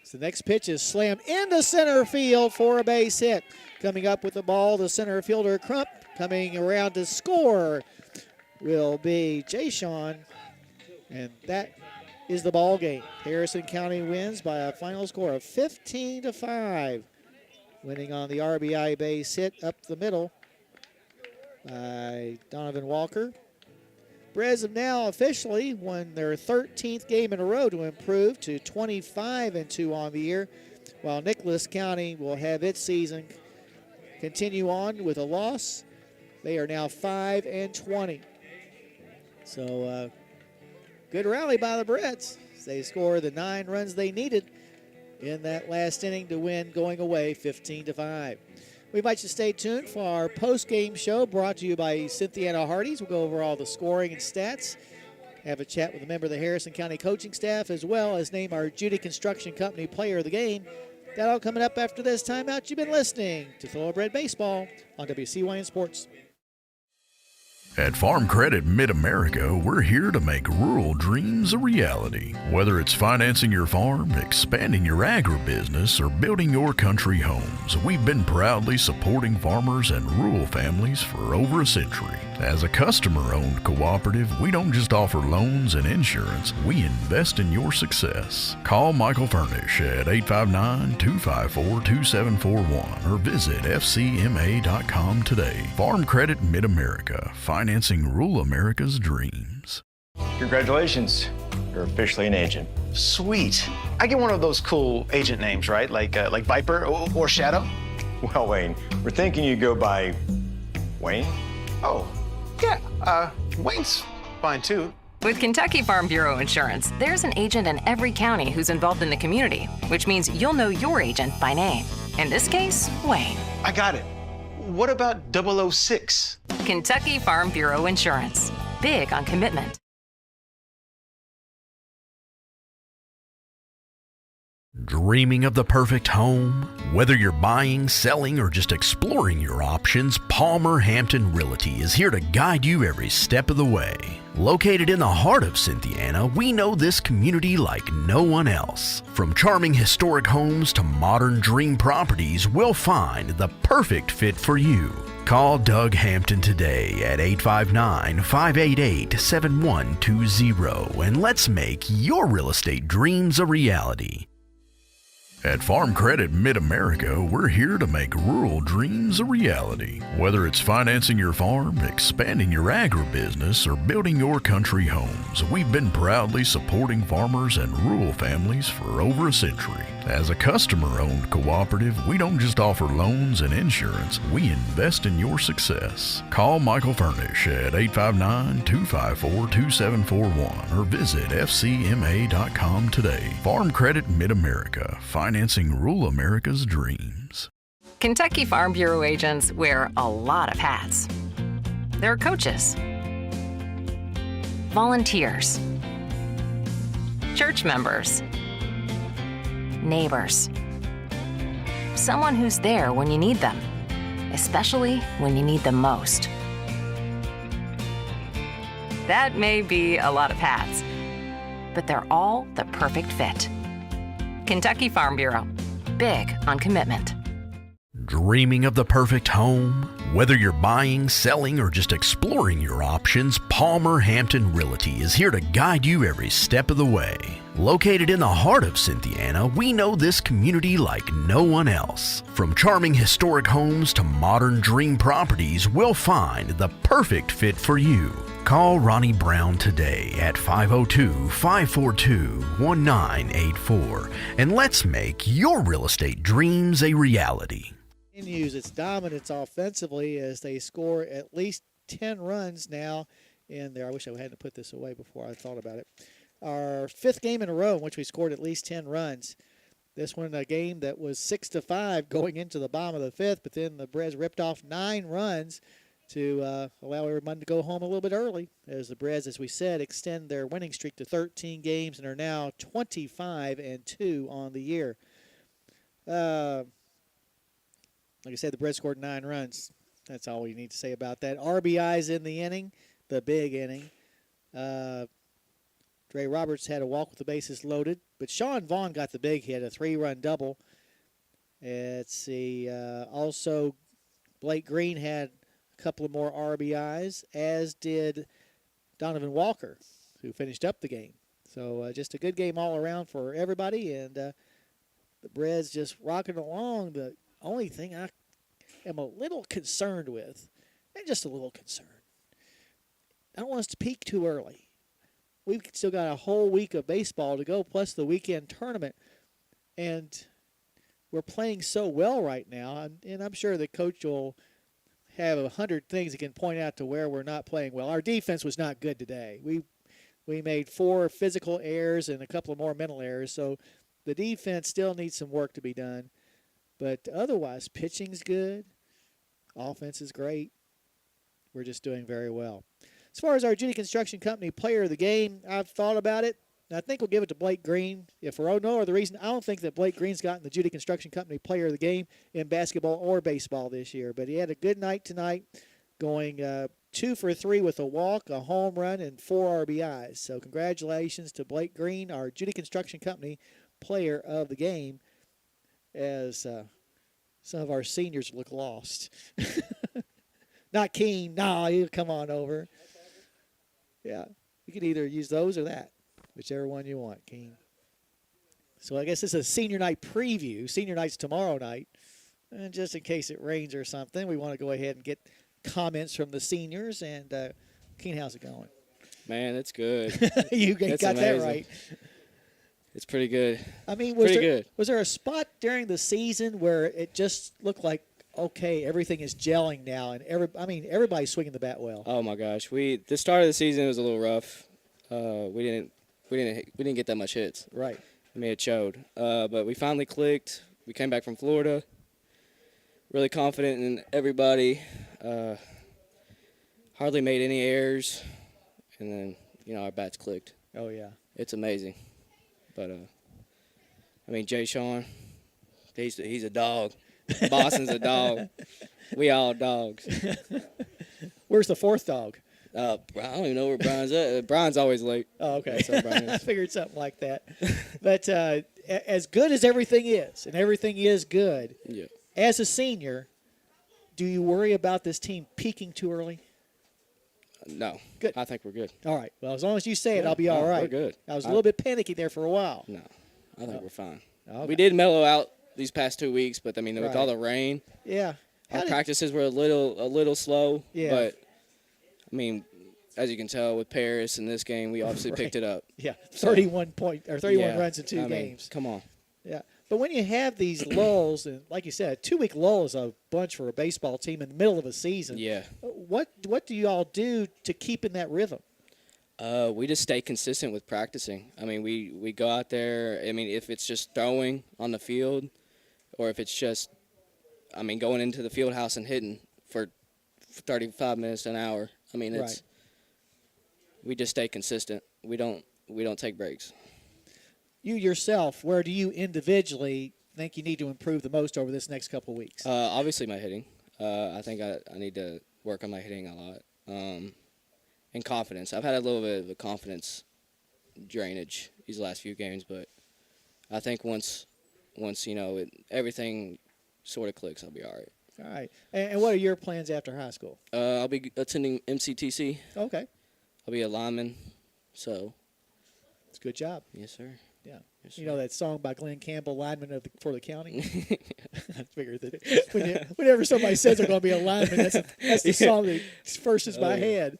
So the next pitch is slammed into center field for a base hit. Coming up with the ball, the center fielder Crump. Coming around to score will be Jayshawn. And that is the ball game. Harrison County wins by a final score of 15-5. Winning on the RBI base hit up the middle by Donovan Walker. Breds have now officially won their 13th game in a row to improve to 25-2 on the year, while Nicholas County will have its season continue on with a loss. They are now 5-20. So good rally by the Breds. They scored the 9 runs they needed in that last inning to win going away 15-5. We invite you to stay tuned for our post-game show brought to you by Cynthiana Hardee's. We'll go over all the scoring and stats, have a chat with a member of the Harrison County coaching staff, as well as name our Judy Construction Company player of the game. That all coming up after this timeout. You've been listening to Thoroughbred Baseball on WCYN Sports. At Farm Credit Mid-America, we're here to make rural dreams a reality. Whether it's financing your farm, expanding your agribusiness, or building your country homes, we've been proudly supporting farmers and rural families for over a century. As a customer-owned cooperative, we don't just offer loans and insurance, we invest in your success. Call Michael Furnish at 859-254-2741 or visit fcma.com today. Farm Credit Mid-America, financing rural America's dreams. Congratulations. You're officially an agent. Sweet. I get one of those cool agent names, right? Like Viper or Shadow? Well, Wayne, we're thinking you go by Wayne? Oh, yeah, Wayne's fine too. With Kentucky Farm Bureau Insurance, there's an agent in every county who's involved in the community, which means you'll know your agent by name. In this case, Wayne. I got it. What about 006? Kentucky Farm Bureau Insurance. Big on commitment. Dreaming of the perfect home? Whether you're buying, selling, or just exploring your options, Palmer Hampton Realty is here to guide you every step of the way. Located in the heart of Cynthiana, we know this community like no one else. From charming historic homes to modern dream properties, we'll find the perfect fit for you. Call Doug Hampton today at 859-588-7120 and let's make your real estate dreams a reality. At Farm Credit Mid-America, we're here to make rural dreams a reality. Whether it's financing your farm, expanding your agribusiness, or building your country homes, we've been proudly supporting farmers and rural families for over a century. As a customer-owned cooperative, we don't just offer loans and insurance, we invest in your success. Call Michael Furnish at 859-254-2741 or visit fcma.com today. Farm Credit Mid-America, financing rural America's dreams. Kentucky Farm Bureau agents wear a lot of hats. They're coaches, volunteers, church members, neighbors, someone who's there when you need them, especially when you need them most. That may be a lot of hats, but they're all the perfect fit. Kentucky Farm Bureau, big on commitment. Dreaming of the perfect home? Whether you're buying, selling, or just exploring your options, Palmer Hampton Realty is here to guide you every step of the way. Located in the heart of Cynthiana, we know this community like no one else. From charming historic homes to modern dream properties, we'll find the perfect fit for you. Call Ronnie Brown today at 502-542-1984 and let's make your real estate dreams a reality. Continues its dominance offensively as they score at least 10 runs now in there. I wish I hadn't put this away before I thought about it. Our fifth game in a row in which we scored at least 10 runs. This one a game that was 6-5 going into the bottom of the fifth, but then the Breds ripped off 9 runs to allow everyone to go home a little bit early as the Breds, as we said, extend their winning streak to 13 games and are now 25-2 on the year. Like I said, the Breds scored 9 runs. That's all we need to say about that. RBIs in the inning, the big inning. Dre Roberts had a walk with the bases loaded, but Sean Vaughn got the big hit, a 3-run double. Let's see. Also, Blake Green had a couple of more RBIs, as did Donovan Walker, who finished up the game. So just a good game all around for everybody, and the Breds just rocking along. The only thing I am a little concerned with, and just a little concerned, I don't want us to peak too early. We've still got a whole week of baseball to go, plus the weekend tournament, and we're playing so well right now, and I'm sure the coach will have 100 things he can point out to where we're not playing well. Our defense was not good today. We made 4 physical errors and a couple of more mental errors, so the defense still needs some work to be done. But otherwise, pitching's good. Offense is great. We're just doing very well. As far as our Judy Construction Company player of the game, I've thought about it. And I think we'll give it to Blake Green. If for no other reason, I don't think that Blake Green's gotten the Judy Construction Company player of the game in basketball or baseball this year. But he had a good night tonight, going 2 for 3 with a walk, a home run, and 4 RBIs. So congratulations to Blake Green, our Judy Construction Company player of the game, as some of our seniors look lost. Not Keen. No, you come on over. Yeah, you can either use those or that, whichever one you want, Keen. So I guess this is a senior night preview. Senior night's tomorrow night. And just in case it rains or something, we want to go ahead and get comments from the seniors. And Keen, how's it going? Man, it's good. You got that right. It's pretty good. I mean, was there a spot during the season where it just looked like okay, everything is gelling now, and everybody's swinging the bat well. Oh my gosh, the start of the season was a little rough. We didn't get that much hits. Right. I mean, it showed. But we finally clicked. We came back from Florida. Really confident in everybody. Hardly made any errors, and then our bats clicked. Oh yeah. It's amazing. But Jay Sean, he's a dog. Boston's a dog. We all dogs. Where's the fourth dog? I don't even know where Brian's at. Brian's always late. Oh, okay. So Brian I is. figured something like that. But as good as everything is, and everything is good, Yeah. as a senior, do you worry about this team peaking too early? No. Good. I think we're good. All right. Well, as long as you say it, Yeah, I'll be all no, right. we're good. I was a little bit panicky there for a while. No. I think we're fine. Okay. We did mellow out these past 2 weeks, but with Right. all the rain, Yeah. our practices were a little slow. Yeah. But as you can tell with Paris in this game, we obviously picked it up. Yeah, So, 31 yeah, runs in two I mean, games. Come on. Yeah, but when you have these lulls, and like you said, a 2-week lull is a bunch for a baseball team in the middle of a season. Yeah. What do you all do to keep in that rhythm? We just stay consistent with practicing. We go out there. If it's just throwing on the field, or if it's just, going into the field house and hitting for 35 minutes to an hour. Right. We just stay consistent. We don't take breaks. You yourself, where do you individually think you need to improve the most over this next couple of weeks? Obviously, my hitting. I think I need to work on my hitting a lot. And confidence. I've had a little bit of a confidence drainage these last few games, but I think once everything sort of clicks, I'll be all right. All right. And what are your plans after high school? I'll be attending MCTC. Okay. I'll be a lineman, so. It's a good job. Yes, sir. Yeah. Yes, You know sir. that song by Glenn Campbell, lineman for the county? I figured that whenever somebody says they're going to be a lineman, that's the song that first is my head.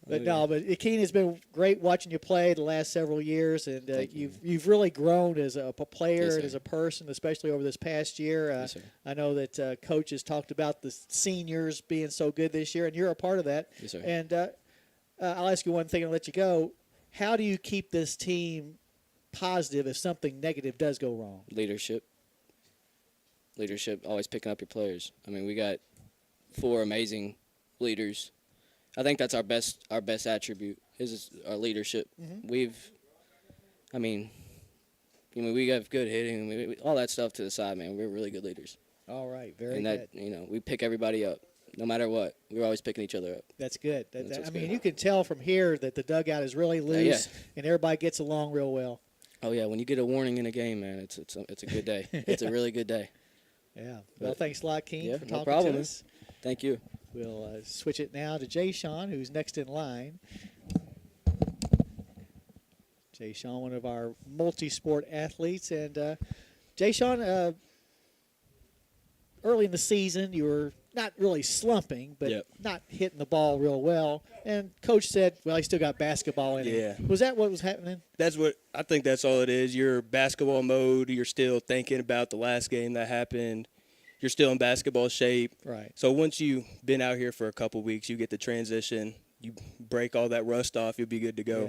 But but Keene, has been great watching you play the last several years, and you've really grown as a player Yes, and sir. as a person, especially over this past year. Yes, sir. I know that Coach has talked about the seniors being so good this year, and you're a part of that. Yes, sir. And I'll ask you one thing and I'll let you go. How do you keep this team positive if something negative does go wrong? Leadership, always picking up your players. We got 4 amazing leaders. I think that's our best attribute is our leadership. Mhm. We have good hitting, all that stuff to the side, man. We're really good leaders. All right, very And good. that, we pick everybody up, no matter what. We're always picking each other up. That's good. That's what's good. You can tell from here that the dugout is really loose and everybody gets along real well. Oh yeah, when you get a warning in a game, man, it's a good day. It's a really good day. Yeah. Well, thanks a lot, Keene, Yeah, for no talking problem, to man. us. Thank you. We'll switch it now to Jay Sean, who's next in line. Jay Sean, one of our multi-sport athletes. And Jay Sean, early in the season, you were not really slumping, but Yep. not hitting the ball real well. And Coach said, well, he still got basketball in Yeah. him. Was that what was happening? That's what I think. That's all it is. You're basketball mode. You're still thinking about the last game that happened. You're still in basketball shape. Right. So once you've been out here for a couple weeks, you get the transition. You break all that rust off. You'll be good to go.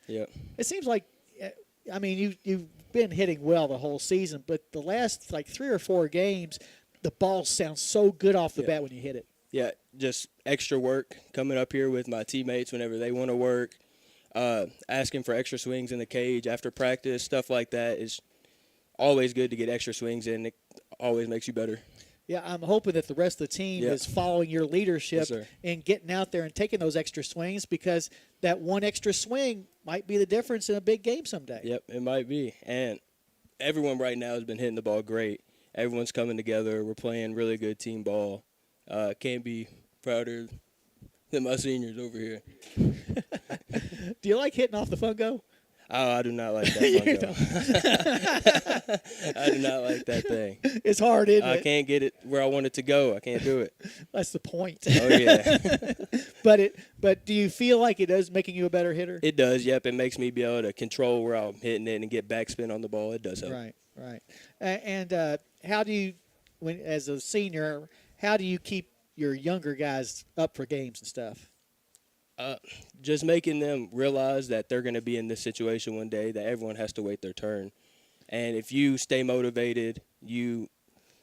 Yeah. Yep. It seems like, you've been hitting well the whole season, but the last 3 or 4 games, the ball sounds so good off the bat when you hit it. Yeah, just extra work coming up here with my teammates whenever they want to work, asking for extra swings in the cage after practice, stuff like that is always good to get extra swings in. It always makes you better. Yeah, I'm hoping that the rest of the team Yep. is following your leadership Yes, sir. and getting out there and taking those extra swings, because that one extra swing might be the difference in a big game someday. Yep, it might be. And everyone right now has been hitting the ball great. Everyone's coming together. We're playing really good team ball. Can't be prouder than my seniors over here. Do you like hitting off the fungo? Oh, I do not like that fungo. I do not like that thing. It's hard, isn't I it? can't get it where I want it to go. I can't do it. That's the point. Oh, yeah. But do you feel like it is making you a better hitter? It does, yep. It makes me be able to control where I'm hitting it and get backspin on the ball. It does help. Right. And how do you when as a senior, how do you keep your younger guys up for games and stuff? Just making them realize that they're going to be in this situation one day, that everyone has to wait their turn. And if you stay motivated, you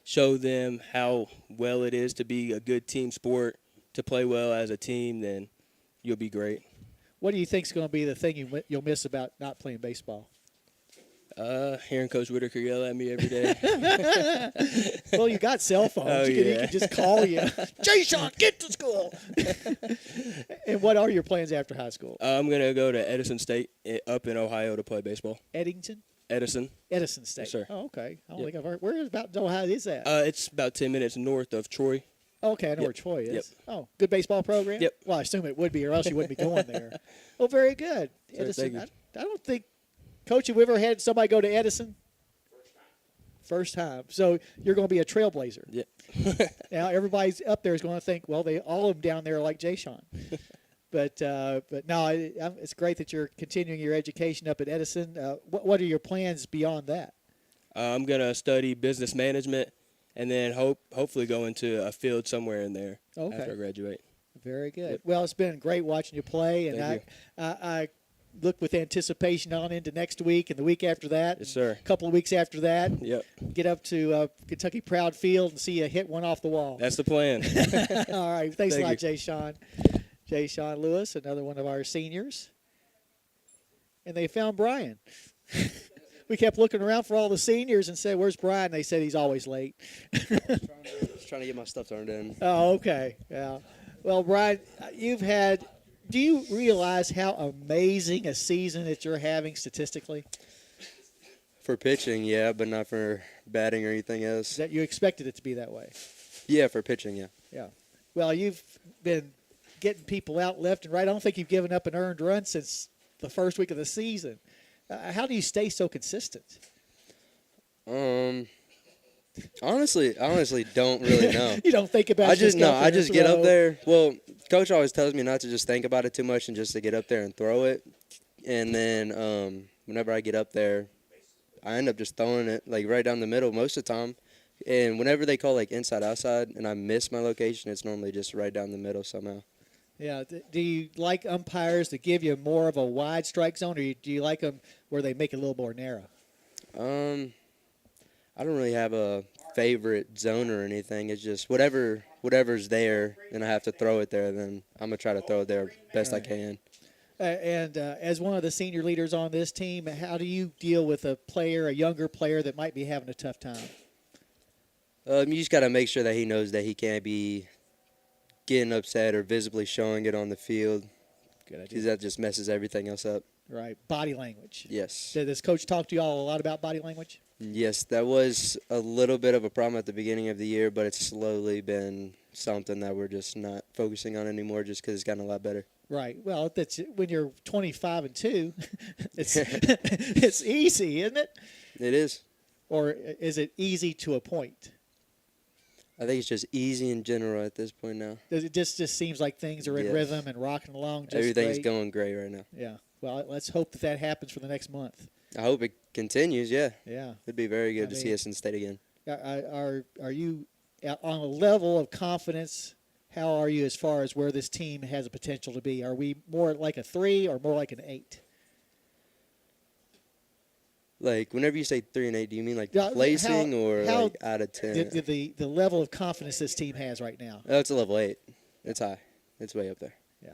show them how well it is to be a good team sport, to play well as a team, then you'll be great. What do you think is going to be the thing you'll miss about not playing baseball? Hearing Coach Whitaker yell at me every day. Well, you got cell phones. He can just call you. Jay-Sean, get to school. And what are your plans after high school? I'm going to go to Edison State up in Ohio to play baseball. Eddington? Edison. Edison State. Yes, sir. Oh, okay. I don't think I've heard. Where about Ohio is that? It's about 10 minutes north of Troy. Okay, I know where Troy is. Yep. Oh, good baseball program? Yep. Well, I assume it would be, or else you wouldn't be going there. Oh, very good. Sure, Edison. thank I don't think, Coach, have you ever had somebody go to Edison? First time. So you're going to be a trailblazer. Yep. Now everybody's up there is going to think, well, all of them down there are like Jay Sean. But no, it's great that you're continuing your education up at Edison. What are your plans beyond that? I'm going to study business management and then hopefully go into a field somewhere in there after I graduate. Very good. Yep. Well, it's been great watching you play, and Thank I look with anticipation on into next week and the week after that. Yes, sir. A couple of weeks after that. Yep. Get up to Kentucky Proud Field and see you hit one off the wall. That's the plan. All right. Thanks a Thank lot, you. Jay Sean. Jay Sean Lewis, another one of our seniors. And they found Brian. We kept looking around for all the seniors and said, where's Brian? They said he's always late. Just trying to get my stuff turned in. Oh, okay. Yeah. Well, Brian, do you realize how amazing a season that you're having statistically? For pitching, yeah, but not for batting or anything else. That you expected it to be that way? Yeah, for pitching, yeah. Yeah. Well, you've been getting people out left and right. I don't think you've given up an earned run since the first week of the season. How do you stay so consistent? Honestly, don't really know. You don't think about it? I just get up there. Well, Coach always tells me not to just think about it too much and just to get up there and throw it. And then whenever I get up there, I end up just throwing it like right down the middle most of the time. And whenever they call like inside outside and I miss my location, it's normally just right down the middle somehow. Yeah. Do you like umpires to give you more of a wide strike zone, or do you like them where they make it a little more narrow? I don't really have a favorite zone or anything. It's just whatever's there, and I have to throw it there. Then I'm gonna try to throw it there best I can. And as one of the senior leaders on this team, how do you deal with a younger player that might be having a tough time? You just got to make sure that he knows that he can't be getting upset or visibly showing it on the field. Good idea. Because that just messes everything else up. Right. Body language. Yes. Does Coach talk to you all a lot about body language? Yes, that was a little bit of a problem at the beginning of the year, but it's slowly been something that we're just not focusing on anymore just because it's gotten a lot better. Right. Well, that's when you're 25-2, it's easy, isn't it? It is. Or is it easy to a point? I think it's just easy in general at this point now. It just seems like things are in rhythm and rocking along just Everything's great. going great right now. Yeah. Well, let's hope that happens for the next month. I hope it continues, yeah. Yeah. It'd be very good to see us in state again. Are you on a level of confidence? How are you as far as where this team has a potential to be? Are we more like a 3 or more like an 8? Like, whenever you say 3 and 8, do you mean like placing or like out of 10? The level of confidence this team has right now. Oh, it's a level 8. It's high. It's way up there. Yeah.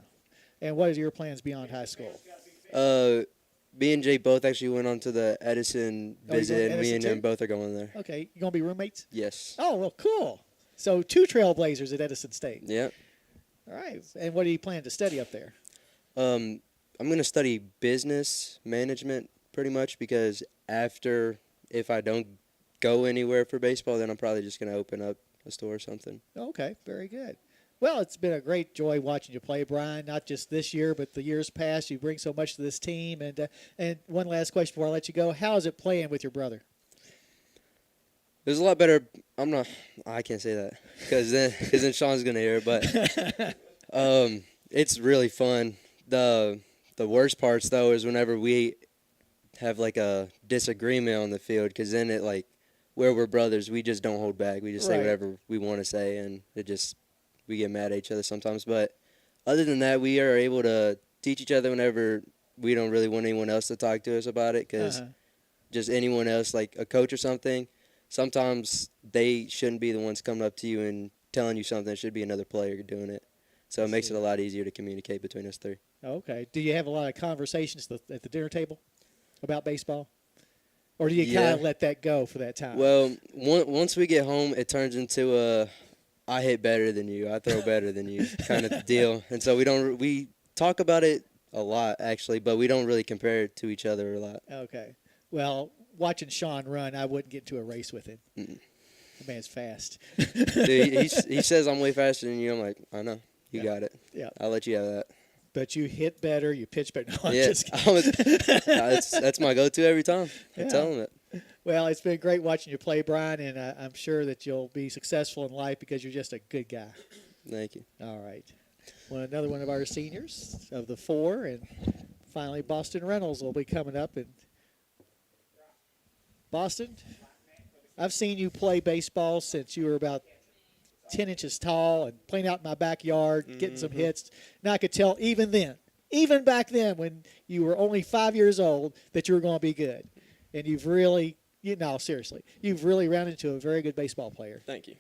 And what are your plans beyond high school? Me and Jay both actually went on to the Edison visit, and me and him both are going there. Okay. You going to be roommates? Yes. Oh, well, cool. So 2 Trailblazers at Edison State. Yep. All right. And what do you plan to study up there? I'm going to study business management pretty much because if I don't go anywhere for baseball, then I'm probably just going to open up a store or something. Okay. Very good. Well, it's been a great joy watching you play, Brian, not just this year, but the years past. You bring so much to this team. And one last question before I let you go. How is it playing with your brother? It was a lot better. I can't say that because then Sean's going to hear it. But it's really fun. The worst parts, though, is whenever we have, like, a disagreement on the field because then it, like, where we're brothers, we just don't hold back. We just say Right. whatever we want to say, and we get mad at each other sometimes. But other than that, we are able to teach each other whenever we don't really want anyone else to talk to us about it, because just anyone else, like a coach or something, sometimes they shouldn't be the ones coming up to you and telling you something. It should be another player doing it. So it makes it a lot easier to communicate between us three. Okay. Do you have a lot of conversations at the dinner table about baseball? Or do you kind of let that go for that time? Well, once we get home, it turns into a I hit better than you, I throw better than you kind of deal. And so we talk about it a lot, actually, but we don't really compare it to each other a lot. Okay. Well, watching Sean run, I wouldn't get into a race with him. Mm-mm. The man's fast. Dude, he says I'm way faster than you. I'm like, I know. You got it. Yeah. I'll let you have that. But you hit better, you pitch better. No, I'm Yeah, just kidding. that's my go-to every time. I tell him it. Well, it's been great watching you play, Brian, and I'm sure that you'll be successful in life because you're just a good guy. Thank you. All right. Well, another one of our seniors of the 4, and finally Boston Reynolds will be coming up. And Boston, I've seen you play baseball since you were about 10 inches tall and playing out in my backyard, getting some hits. Now I could tell even back then when you were only 5 years old, that you were going to be good. And you've really, seriously, you've really rounded into a very good baseball player. Thank you.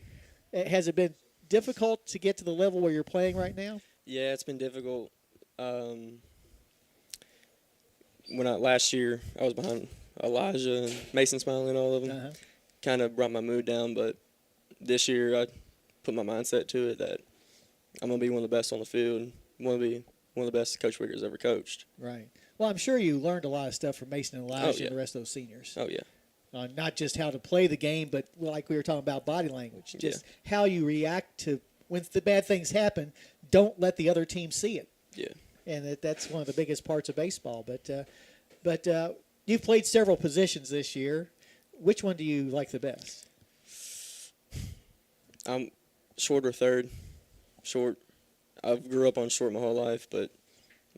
Has it been difficult to get to the level where you're playing right now? Yeah, it's been difficult. Last year, I was behind Elijah and Mason Smiley and all of them. Kind of brought my mood down, but this year I put my mindset to it that I'm going to be one of the best on the field and want to be one of the best Coach Wicker's ever coached. Right. Well, I'm sure you learned a lot of stuff from Mason and Elijah and the rest of those seniors. Oh, yeah. Not just how to play the game, but like we were talking about body language, just how you react to when the bad things happen. Don't let the other team see it. Yeah. And that's one of the biggest parts of baseball. But you've played several positions this year. Which one do you like the best? I'm short or third. Short. I grew up on short my whole life, but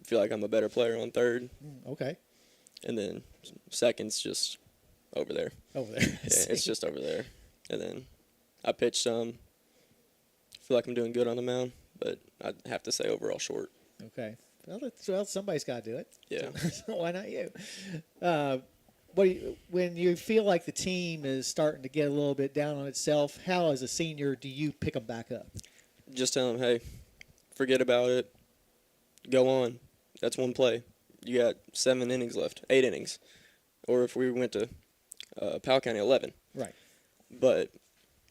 I feel like I'm a better player on third. Okay. And then second's just over there. Over there. Yeah, it's just over there. And then I pitch some. Feel like I'm doing good on the mound, but I'd have to say overall short. Okay. Well, somebody's got to do it. Yeah. So why not you? When you feel like the team is starting to get a little bit down on itself, how, as a senior, do you pick them back up? Just tell them, hey, forget about it. Go on. That's one play. You got 7 innings left, 8 innings. Or if we went to Powell County, 11. Right. But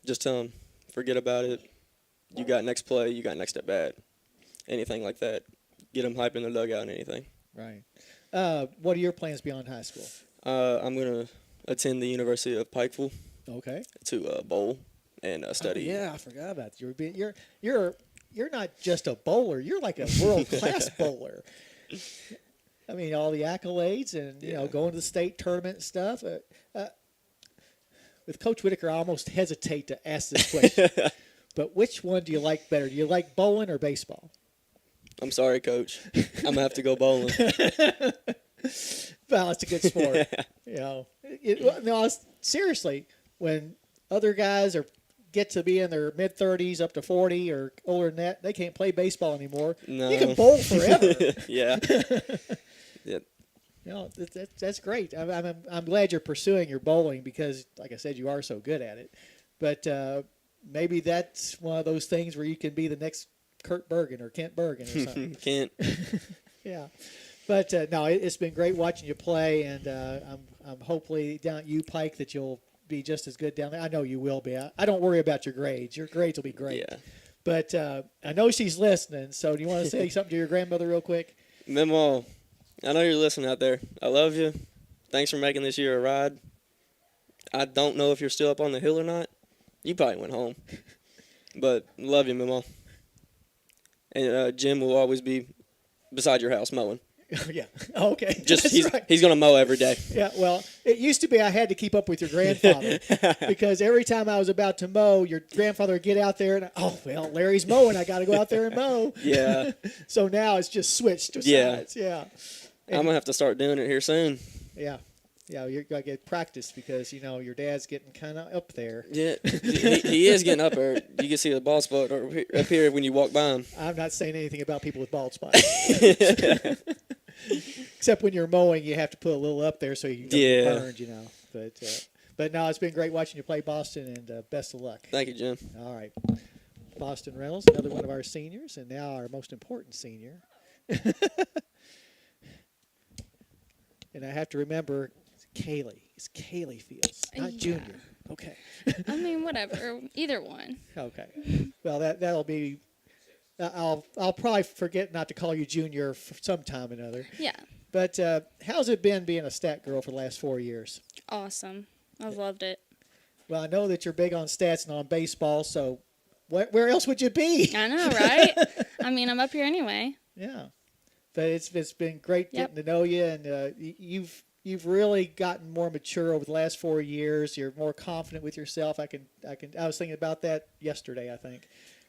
just tell them, forget about it. You got next play. You got next at bat. Anything like that. Get them hype in the dugout and anything. Right. What are your plans beyond high school? I'm going to attend the University of Pikeville. Okay. To bowl and study. Oh, yeah, I forgot about that. You're not just a bowler. You're like a world-class bowler. I mean, all the accolades and, you know, going to the state tournament and stuff. With Coach Whitaker, I almost hesitate to ask this question. But which one do you like better? Do you like bowling or baseball? I'm sorry, Coach. I'm going to have to go bowling. Well, it's a good sport. You know, seriously, when other guys get to be in their mid-30s up to 40 or older than that, they can't play baseball anymore. No. You can bowl forever. Yeah. Yep. You know, that's great. I'm glad you're pursuing your bowling because, like I said, you are so good at it. But maybe that's one of those things where you can be the next Kurt Bergen or Kent Bergen or something. Can't. Yeah. But, no, it's been great watching you play, and I'm hopefully down at U-Pike that you'll be just as good down there. I know you will be. I don't worry about your grades. Your grades will be great. Yeah. But I know she's listening, so do you want to say something to your grandmother real quick? Memo, I know you're listening out there. I love you. Thanks for making this year a ride. I don't know if you're still up on the hill or not. You probably went home. But love you, Memo. And Jim will always be beside your house mowing. Yeah. Okay. Just he's gonna mow every day. Yeah. Well, it used to be I had to keep up with your grandfather because every time I was about to mow, your grandfather would get out there and Larry's mowing. I got to go out there and mow. Yeah. So now it's just switched to sides. Yeah. I'm gonna have to start doing it here soon. Yeah. Yeah, you're gonna get practice because your dad's getting kind of up there. Yeah, he is getting up there. You can see the bald spot up here when you walk by him. I'm not saying anything about people with bald spots. Except when you're mowing, you have to put a little up there so you don't get burned, But no, it's been great watching you play Boston, and best of luck. Thank you, Jim. All right. Boston Reynolds, another one of our seniors, and now our most important senior. And I have to remember, it's Kaylee. It's Kaylee Fields, not Junior. Okay. I mean, whatever. Either one. Okay. Well, that'll be. I'll probably forget not to call you Junior for some time or another. Yeah. But how's it been being a stat girl for the last 4 years? Awesome. I've loved it. Well, I know that you're big on stats and on baseball, so where else would you be? I know, right? I mean, I'm up here anyway. Yeah. But it's been great getting to know you, and you've really gotten more mature over the last 4 years. You're more confident with yourself. I was thinking about that yesterday, I think.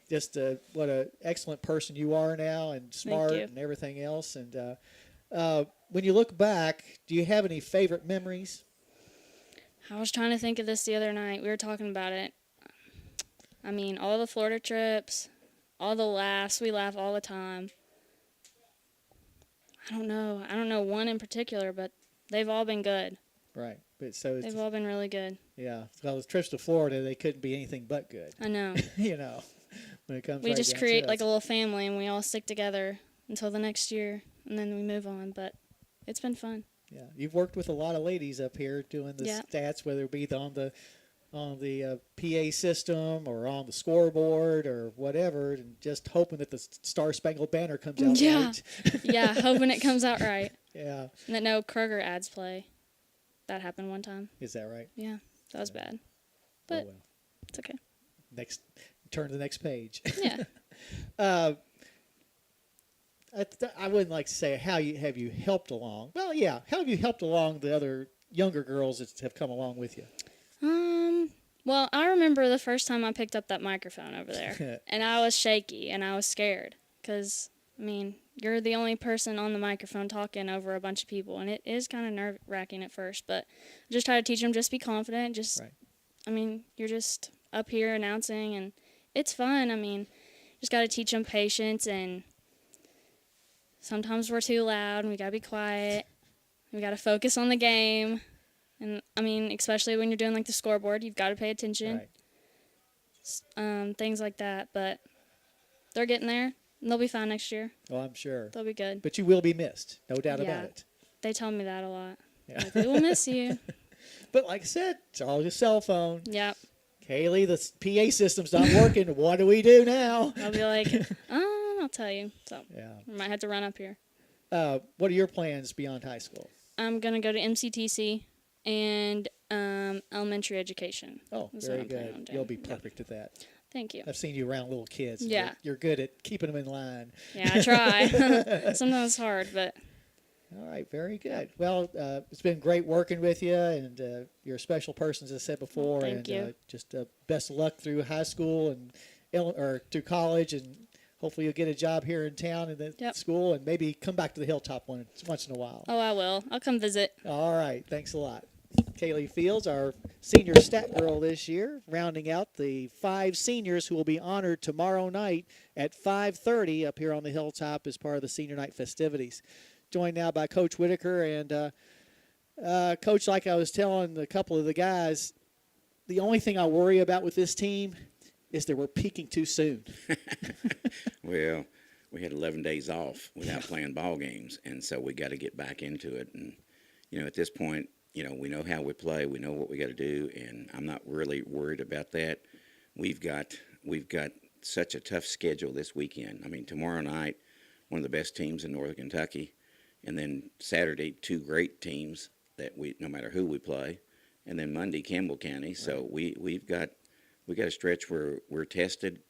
Just what an excellent person you are now, and smart and everything else. And when you look back, do you have any favorite memories? I was trying to think of this the other night. We were talking about it. I mean, all the Florida trips, all the laughs. We laugh all the time. I don't know one in particular, but they've all been good. Right. But so they've all been really good. Yeah. Well, the trips to Florida, they couldn't be anything but good. I know. When it comes we right just down create to like it. a little family, and we all stick together until the next year, and then we move on. But it's been fun. Yeah. You've worked with a lot of ladies up here doing the stats, whether it be on the PA system or on the scoreboard or whatever, and just hoping that the Star Spangled Banner comes out right. Yeah, hoping it comes out right. Yeah. And that no Kroger ads play. That happened one time. Is that right? Yeah, that was bad. But it's okay. Turn to the next page. Yeah. I wouldn't like to say have you helped along. Well, yeah. How have you helped along the other younger girls that have come along with you? Well, I remember the first time I picked up that microphone over there, and I was shaky and I was scared because, I mean, you're the only person on the microphone talking over a bunch of people, and it is kind of nerve-wracking at first, but I just try to teach them just be confident. I mean, you're just up here announcing, and it's fun. I mean, just got to teach them patience, and sometimes we're too loud, and we got to be quiet. We got to focus on the game. And, I mean, especially when you're doing, like, the scoreboard, you've got to pay attention. Right. Things like that. But they're getting there, and they'll be fine next year. Oh, I'm sure. They'll be good. But you will be missed, no doubt about it. They tell me that a lot. Yeah. Like, we will miss you. But like I said, it's all your cell phone. Yep. Kaylee, the PA system's not working. What do we do now? I'll be like, I'll tell you. So we might have to run up here. What are your plans beyond high school? I'm going to go to MCTC and elementary education. Oh, very good. You'll be perfect at that. Thank you. I've seen you around little kids. Yeah. You're good at keeping them in line. Yeah, I try. Sometimes it's hard, but. All right, very good. Well, it's been great working with you, and you're a special person, as I said before. Thank you. Just best of luck through high school and through college, and hopefully you'll get a job here in town in the school, and maybe come back to the Hilltop once in a while. Oh, I will. I'll come visit. All right, thanks a lot. Kaylee Fields, our senior stat girl this year, rounding out the 5 seniors who will be honored tomorrow night at 5:30 up here on the Hilltop as part of the senior night festivities. Joined now by Coach Whitaker, and Coach, like I was telling a couple of the guys, the only thing I worry about with this team is that we're peaking too soon. Well, we had 11 days off without playing ball games, and so we got to get back into it. And at this point, we know how we play, we know what we got to do, and I'm not really worried about that. We've got such a tough schedule this weekend. I mean, tomorrow night, one of the best teams in Northern Kentucky. And then Saturday, 2 great teams that no matter who we play, and then Monday, Campbell County. Right. So we've got a stretch where we're tested,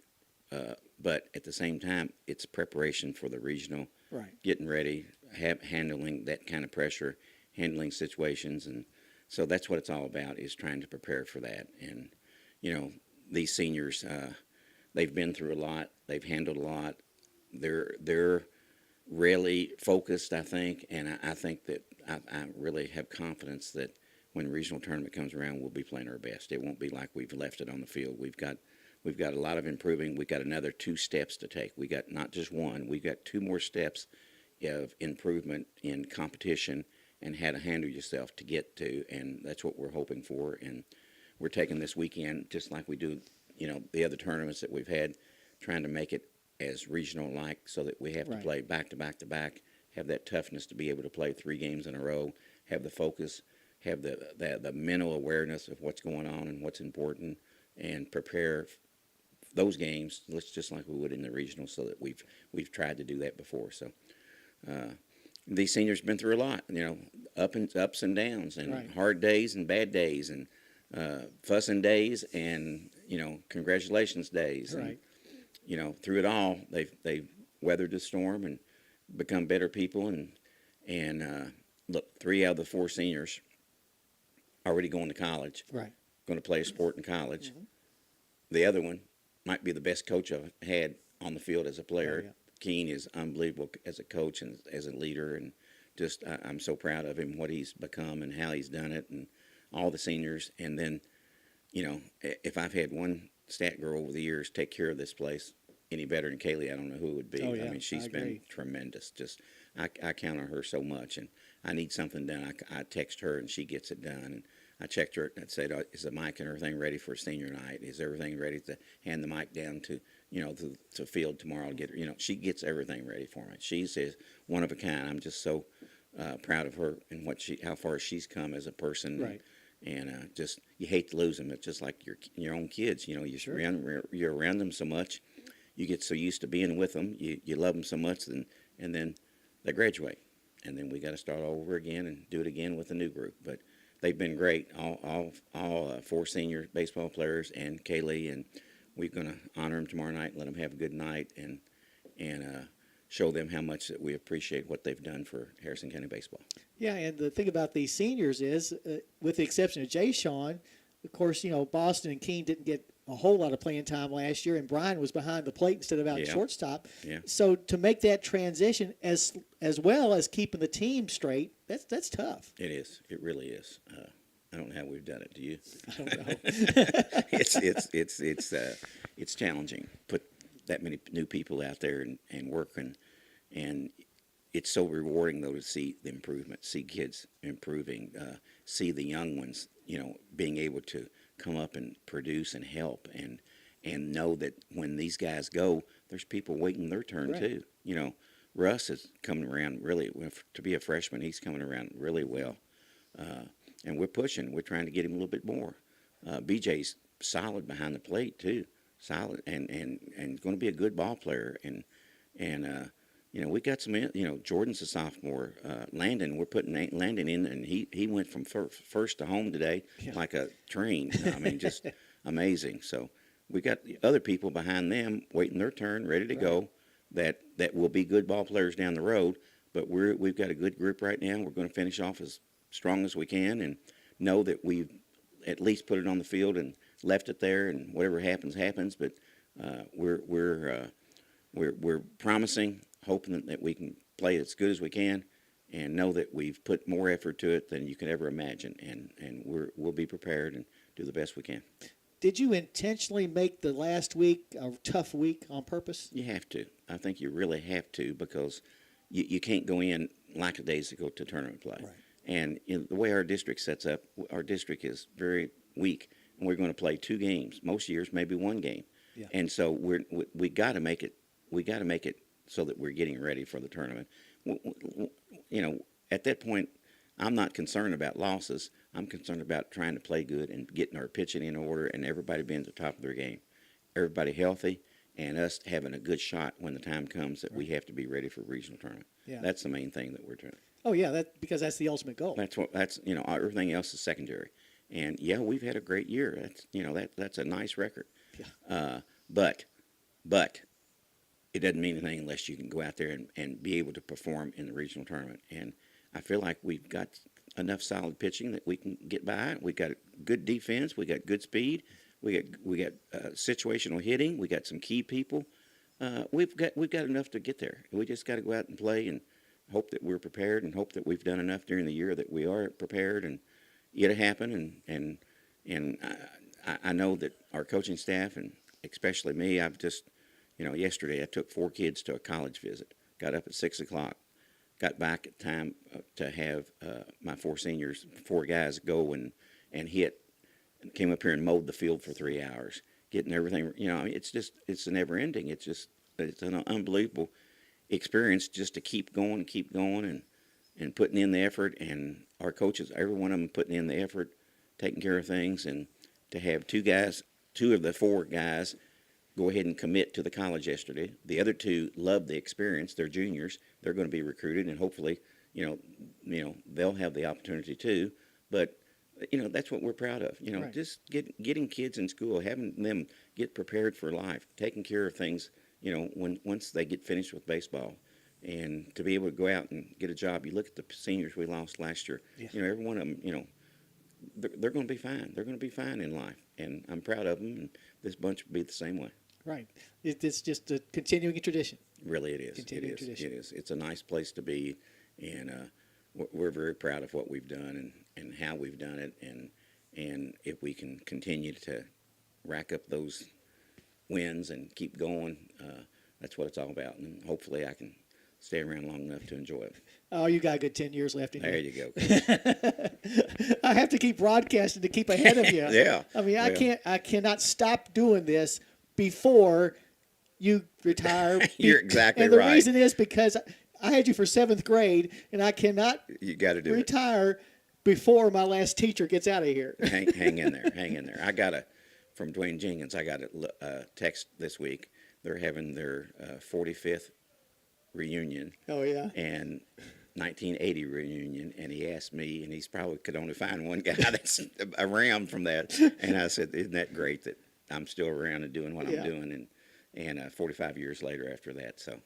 but at the same time, it's preparation for the regional. Right. Getting ready, handling that kind of pressure, handling situations, and so that's what it's all about, is trying to prepare for that. And these seniors, they've been through a lot, they've handled a lot. They're really focused, I think, and I think that I really have confidence that when the regional tournament comes around, we'll be playing our best. It won't be like we've left it on the field. We've got a lot of improving. We've got another 2 steps to take. We got not just one. We've got 2 more steps of improvement in competition and how to handle yourself to get to, and that's what we're hoping for. And we're taking this weekend, just like we do, the other tournaments that we've had, trying to make it as regional-like so that we have to play back to back to back, have that toughness to be able to play 3 games in a row, have the focus, have the mental awareness of what's going on and what's important, and prepare those games just like we would in the regional, so that we've tried to do that before. So these seniors been through a lot, ups and downs, and hard days and bad days, and fussing days, and congratulations days. Right. And, through it all, they've weathered the storm and become better people. And look, 3 out of the 4 seniors already going to college. Right. Going to play a sport in college. Mm-hmm. The other one might be the best coach I've had on the field as a player. Oh, yeah. Keene is unbelievable as a coach and as a leader, and just I'm so proud of him, what he's become and how he's done it, and all the seniors. And then, if I've had one stat girl over the years take care of this place any better than Kaylee, I don't know who it would be. Oh, yeah, I mean, she's been tremendous. Just I count on her so much, and I need something done. I text her and she gets it done. And I checked her and said, "Is the mic and everything ready for senior night? Is everything ready to hand the mic down to to field tomorrow to get her?" She gets everything ready for me. She's one of a kind. I'm just so proud of her and how far she's come as a person. Right. And just you hate to lose them. It's just like your own kids. You're around them so much, you get so used to being with them. You love them so much, and then they graduate, and then we got to start all over again and do it again with a new group. But they've been great, all 4 senior baseball players and Kaylee, and we're going to honor them tomorrow night and let them have a good night, and show them how much that we appreciate what they've done for Harrison County baseball. Yeah, and the thing about these seniors is, with the exception of Jay Sean, of course, Boston and Keene didn't get a whole lot of playing time last year, and Brian was behind the plate instead of out in shortstop. Yeah. So to make that transition as well as keeping the team straight, that's tough. It is. It really is. I don't know how we've done it. Do you? I don't know. It's challenging. Put that many new people out there and working, and it's so rewarding though to see the improvement, see kids improving, see the young ones, being able to come up and produce and help, and know that when these guys go, there's people waiting their turn too. Russ is coming around really, to be a freshman, he's coming around really well. And we're pushing. We're trying to get him a little bit more. BJ's solid behind the plate too, solid, and going to be a good ball player. And we got some. Jordan's a sophomore. Landon, we're putting Landon in, and he went from first to home today like a train. I mean, just amazing. So we got other people behind them waiting their turn, ready to go. That will be good ball players down the road. But we've got a good group right now. We're going to finish off as strong as we can, and know that we've at least put it on the field and left it there, and whatever happens. But we're promising, hoping that we can play as good as we can, and know that we've put more effort to it than you can ever imagine, and we'll be prepared and do the best we can. Did you intentionally make the last week a tough week on purpose? You have to. I think you really have to, because you can't go in lackadaisical to tournament play. Right. And the way our district sets up, our district is very weak, and we're going to play 2 games. Most years, maybe 1 game. Yeah. And so we got to make it. We got to make it so that we're getting ready for the tournament. At that point, I'm not concerned about losses. I'm concerned about trying to play good and getting our pitching in order, and everybody being at the top of their game, everybody healthy, and us having a good shot when the time comes that we have to be ready for regional tournament. Yeah. That's the main thing that we're doing. Oh yeah, because that's the ultimate goal. That's everything else is secondary. And we've had a great year. That's a nice record. Yeah. But it doesn't mean anything unless you can go out there and be able to perform in the regional tournament. And I feel like we've got enough solid pitching that we can get by. We got good defense. We got good speed. We got situational hitting. We got some key people. We've got enough to get there. We just got to go out and play and hope that we're prepared, and hope that we've done enough during the year that we are prepared, it'll happen. And I know that our coaching staff, and especially me, I've just, yesterday I took 4 kids to a college visit. Got up at 6 o'clock, got back at time to have my 4 seniors, 4 guys go and hit. Came up here and mowed the field for 3 hours, getting everything. It's never ending. It's an unbelievable experience just to keep going and putting in the effort. And our coaches, every one of them putting in the effort, taking care of things, and to have 2 of the 4 guys go ahead and commit to the college yesterday. The other 2 love the experience. They're juniors. They're going to be recruited, and hopefully, they'll have the opportunity too. But that's what we're proud of. Right. Just getting kids in school, having them get prepared for life, taking care of things. Once they get finished with baseball, and to be able to go out and get a job. You look at the seniors we lost last year. Yeah. Every one of them. They're going to be fine. They're going to be fine in life, and I'm proud of them. And this bunch will be the same way. Right. It's just a continuing tradition. Really, it is. Continuing tradition. It is. It's a nice place to be, and we're very proud of what we've done and how we've done it, and if we can continue to rack up those wins and keep going, that's what it's all about. And hopefully, I can stay around long enough to enjoy it. Oh, you got a good 10 years left in There you. you go. I have to keep broadcasting to keep ahead of you. Yeah. I mean, I cannot stop doing this before you retire. You're exactly and the right. reason is because I had you for 7th grade, and I cannot You got to do it. retire before my last teacher gets out of here. Hang in there. Hang in there. I got from Dwayne Jenkins, I got a text this week. They're having their 45th reunion. Oh, yeah. And 1980 reunion, and he asked me, and he's probably could only find one guy that's around from that. And I said, isn't that great that I'm still around and doing what I'm doing, and 45 years later after that. So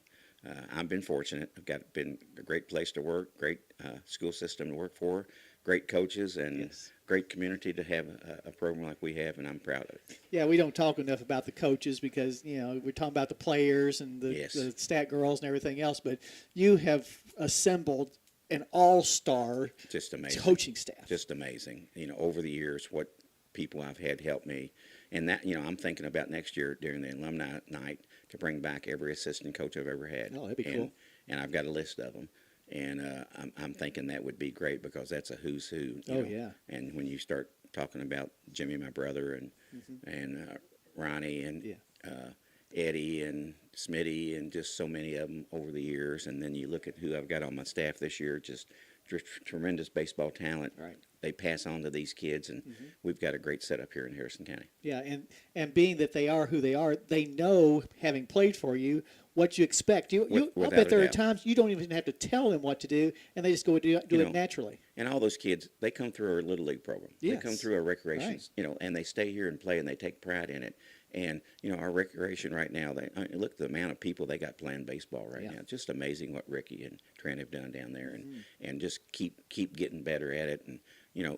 I've been fortunate. I've been a great place to work, great school system to work for, great coaches, and great community to have a program like we have, and I'm proud of it. Yeah, we don't talk enough about the coaches because, we're talking about the players and the stat girls and everything else, but you have assembled an all-star Just amazing. coaching staff. Just amazing. Over the years, what people I've had help me. And that, I'm thinking about next year during the alumni night to bring back every assistant coach I've ever had. Oh, that'd be cool. And I've got a list of them. And I'm thinking that would be great because that's a who's who. You know? Yeah. And when you start talking about Jimmy, my brother, and Ronnie, and Eddie, and Smitty, and just so many of them over the years, and then you look at who I've got on my staff this year, just tremendous baseball talent. Right. They pass on to these kids, and we've got a great setup here in Harrison County. Yeah, and being that they are who they are, they know, having played for you, what you expect. I Without bet a there are doubt. times you don't even have to tell them what to do, and they just go do it naturally. And all those kids, they come through our Little League program. Yes. They come through our recreation, Right. And they stay here and play, and they take pride in it. And, our recreation right now, look at the amount of people they got playing baseball right now. Just amazing what Ricky and Trent have done down there, and just keep getting better at it. And,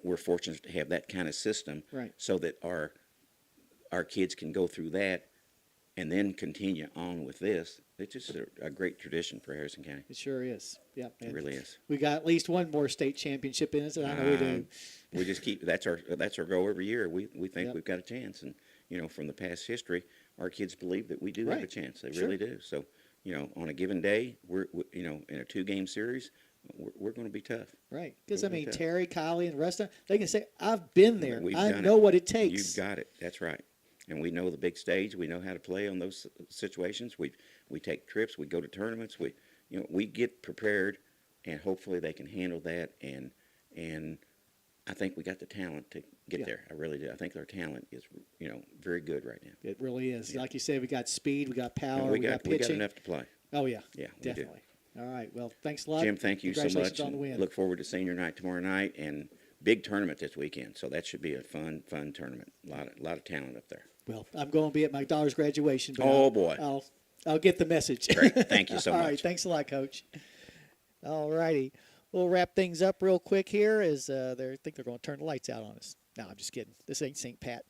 we're fortunate to have that kind of system so that our kids can go through that and then continue on with this. It's just a great tradition for Harrison County. It sure is. Yeah, It really is. We got at least one more state championship in us, and I know we do. We just keep that's our goal every year. We think we've got a chance, and from the past history, our kids believe that we do have a chance. They really do. So on a given day, we're in a 2-game series, we're going to be tough. Right, because We're gonna be tough. Terry, Kylie, and the rest of them, they can say, "I've been there. We've I done know it. what it takes." You've got it. That's right. And we know the big stage. We know how to play on those situations. We take trips. We go to tournaments. We get prepared, and hopefully they can handle that. And I think we got the talent to get there. I really do. I think our talent is very good right now. It really is. Like you said, we got speed, we got power, And we got pitching. we got enough to play. Oh yeah. Yeah, we do. definitely. All right. Well, thanks a lot, Jim. Thank you so much. Congratulations on the and win. Look forward to senior night tomorrow night and big tournament this weekend. So that should be a fun tournament. A lot of talent up there. Well, I'm going to be at my daughter's graduation. But Oh, boy. I'll get the message. Great. Thank you so All much. right. Thanks a lot, Coach. All righty. We'll wrap things up real quick here as they think they're going to turn the lights out on us. No, I'm just kidding. This ain't St. Pat.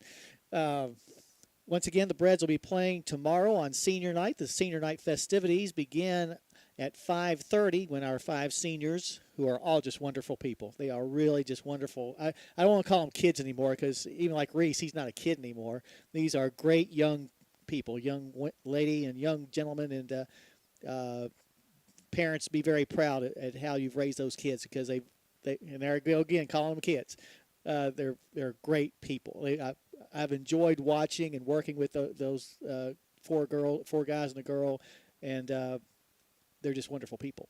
Once again, the Breds will be playing tomorrow on senior night. The senior night festivities begin at 5:30 when our 5 seniors who are all just wonderful people. They are really just wonderful. I don't want to call them kids anymore because even like Reese, he's not a kid anymore. These are great young people, young lady and young gentlemen, and parents be very proud at how you've raised those kids because they and there I go again calling them kids. They're great people. I've enjoyed watching and working with those four guys and a girl, and they're just wonderful people.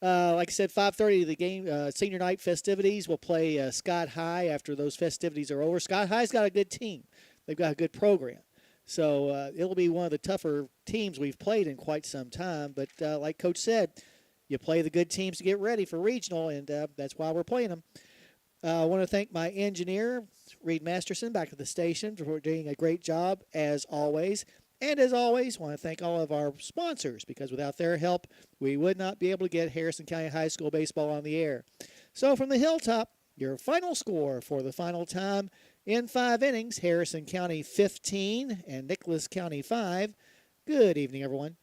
Like I said, 5:30 the game, senior night festivities. We'll play Scott High after those festivities are over. Scott High's got a good team. They've got a good program. So it'll be one of the tougher teams we've played in quite some time. But like Coach said, you play the good teams to get ready for regional, and that's why we're playing them. I want to thank my engineer, Reed Masterson, back at the station for doing a great job as always. And as always, I want to thank all of our sponsors because without their help, we would not be able to get Harrison County High School baseball on the air. So from the hilltop, your final score for the final time in 5 innings, Harrison County 15 and Nicholas County 5. Good evening, everyone.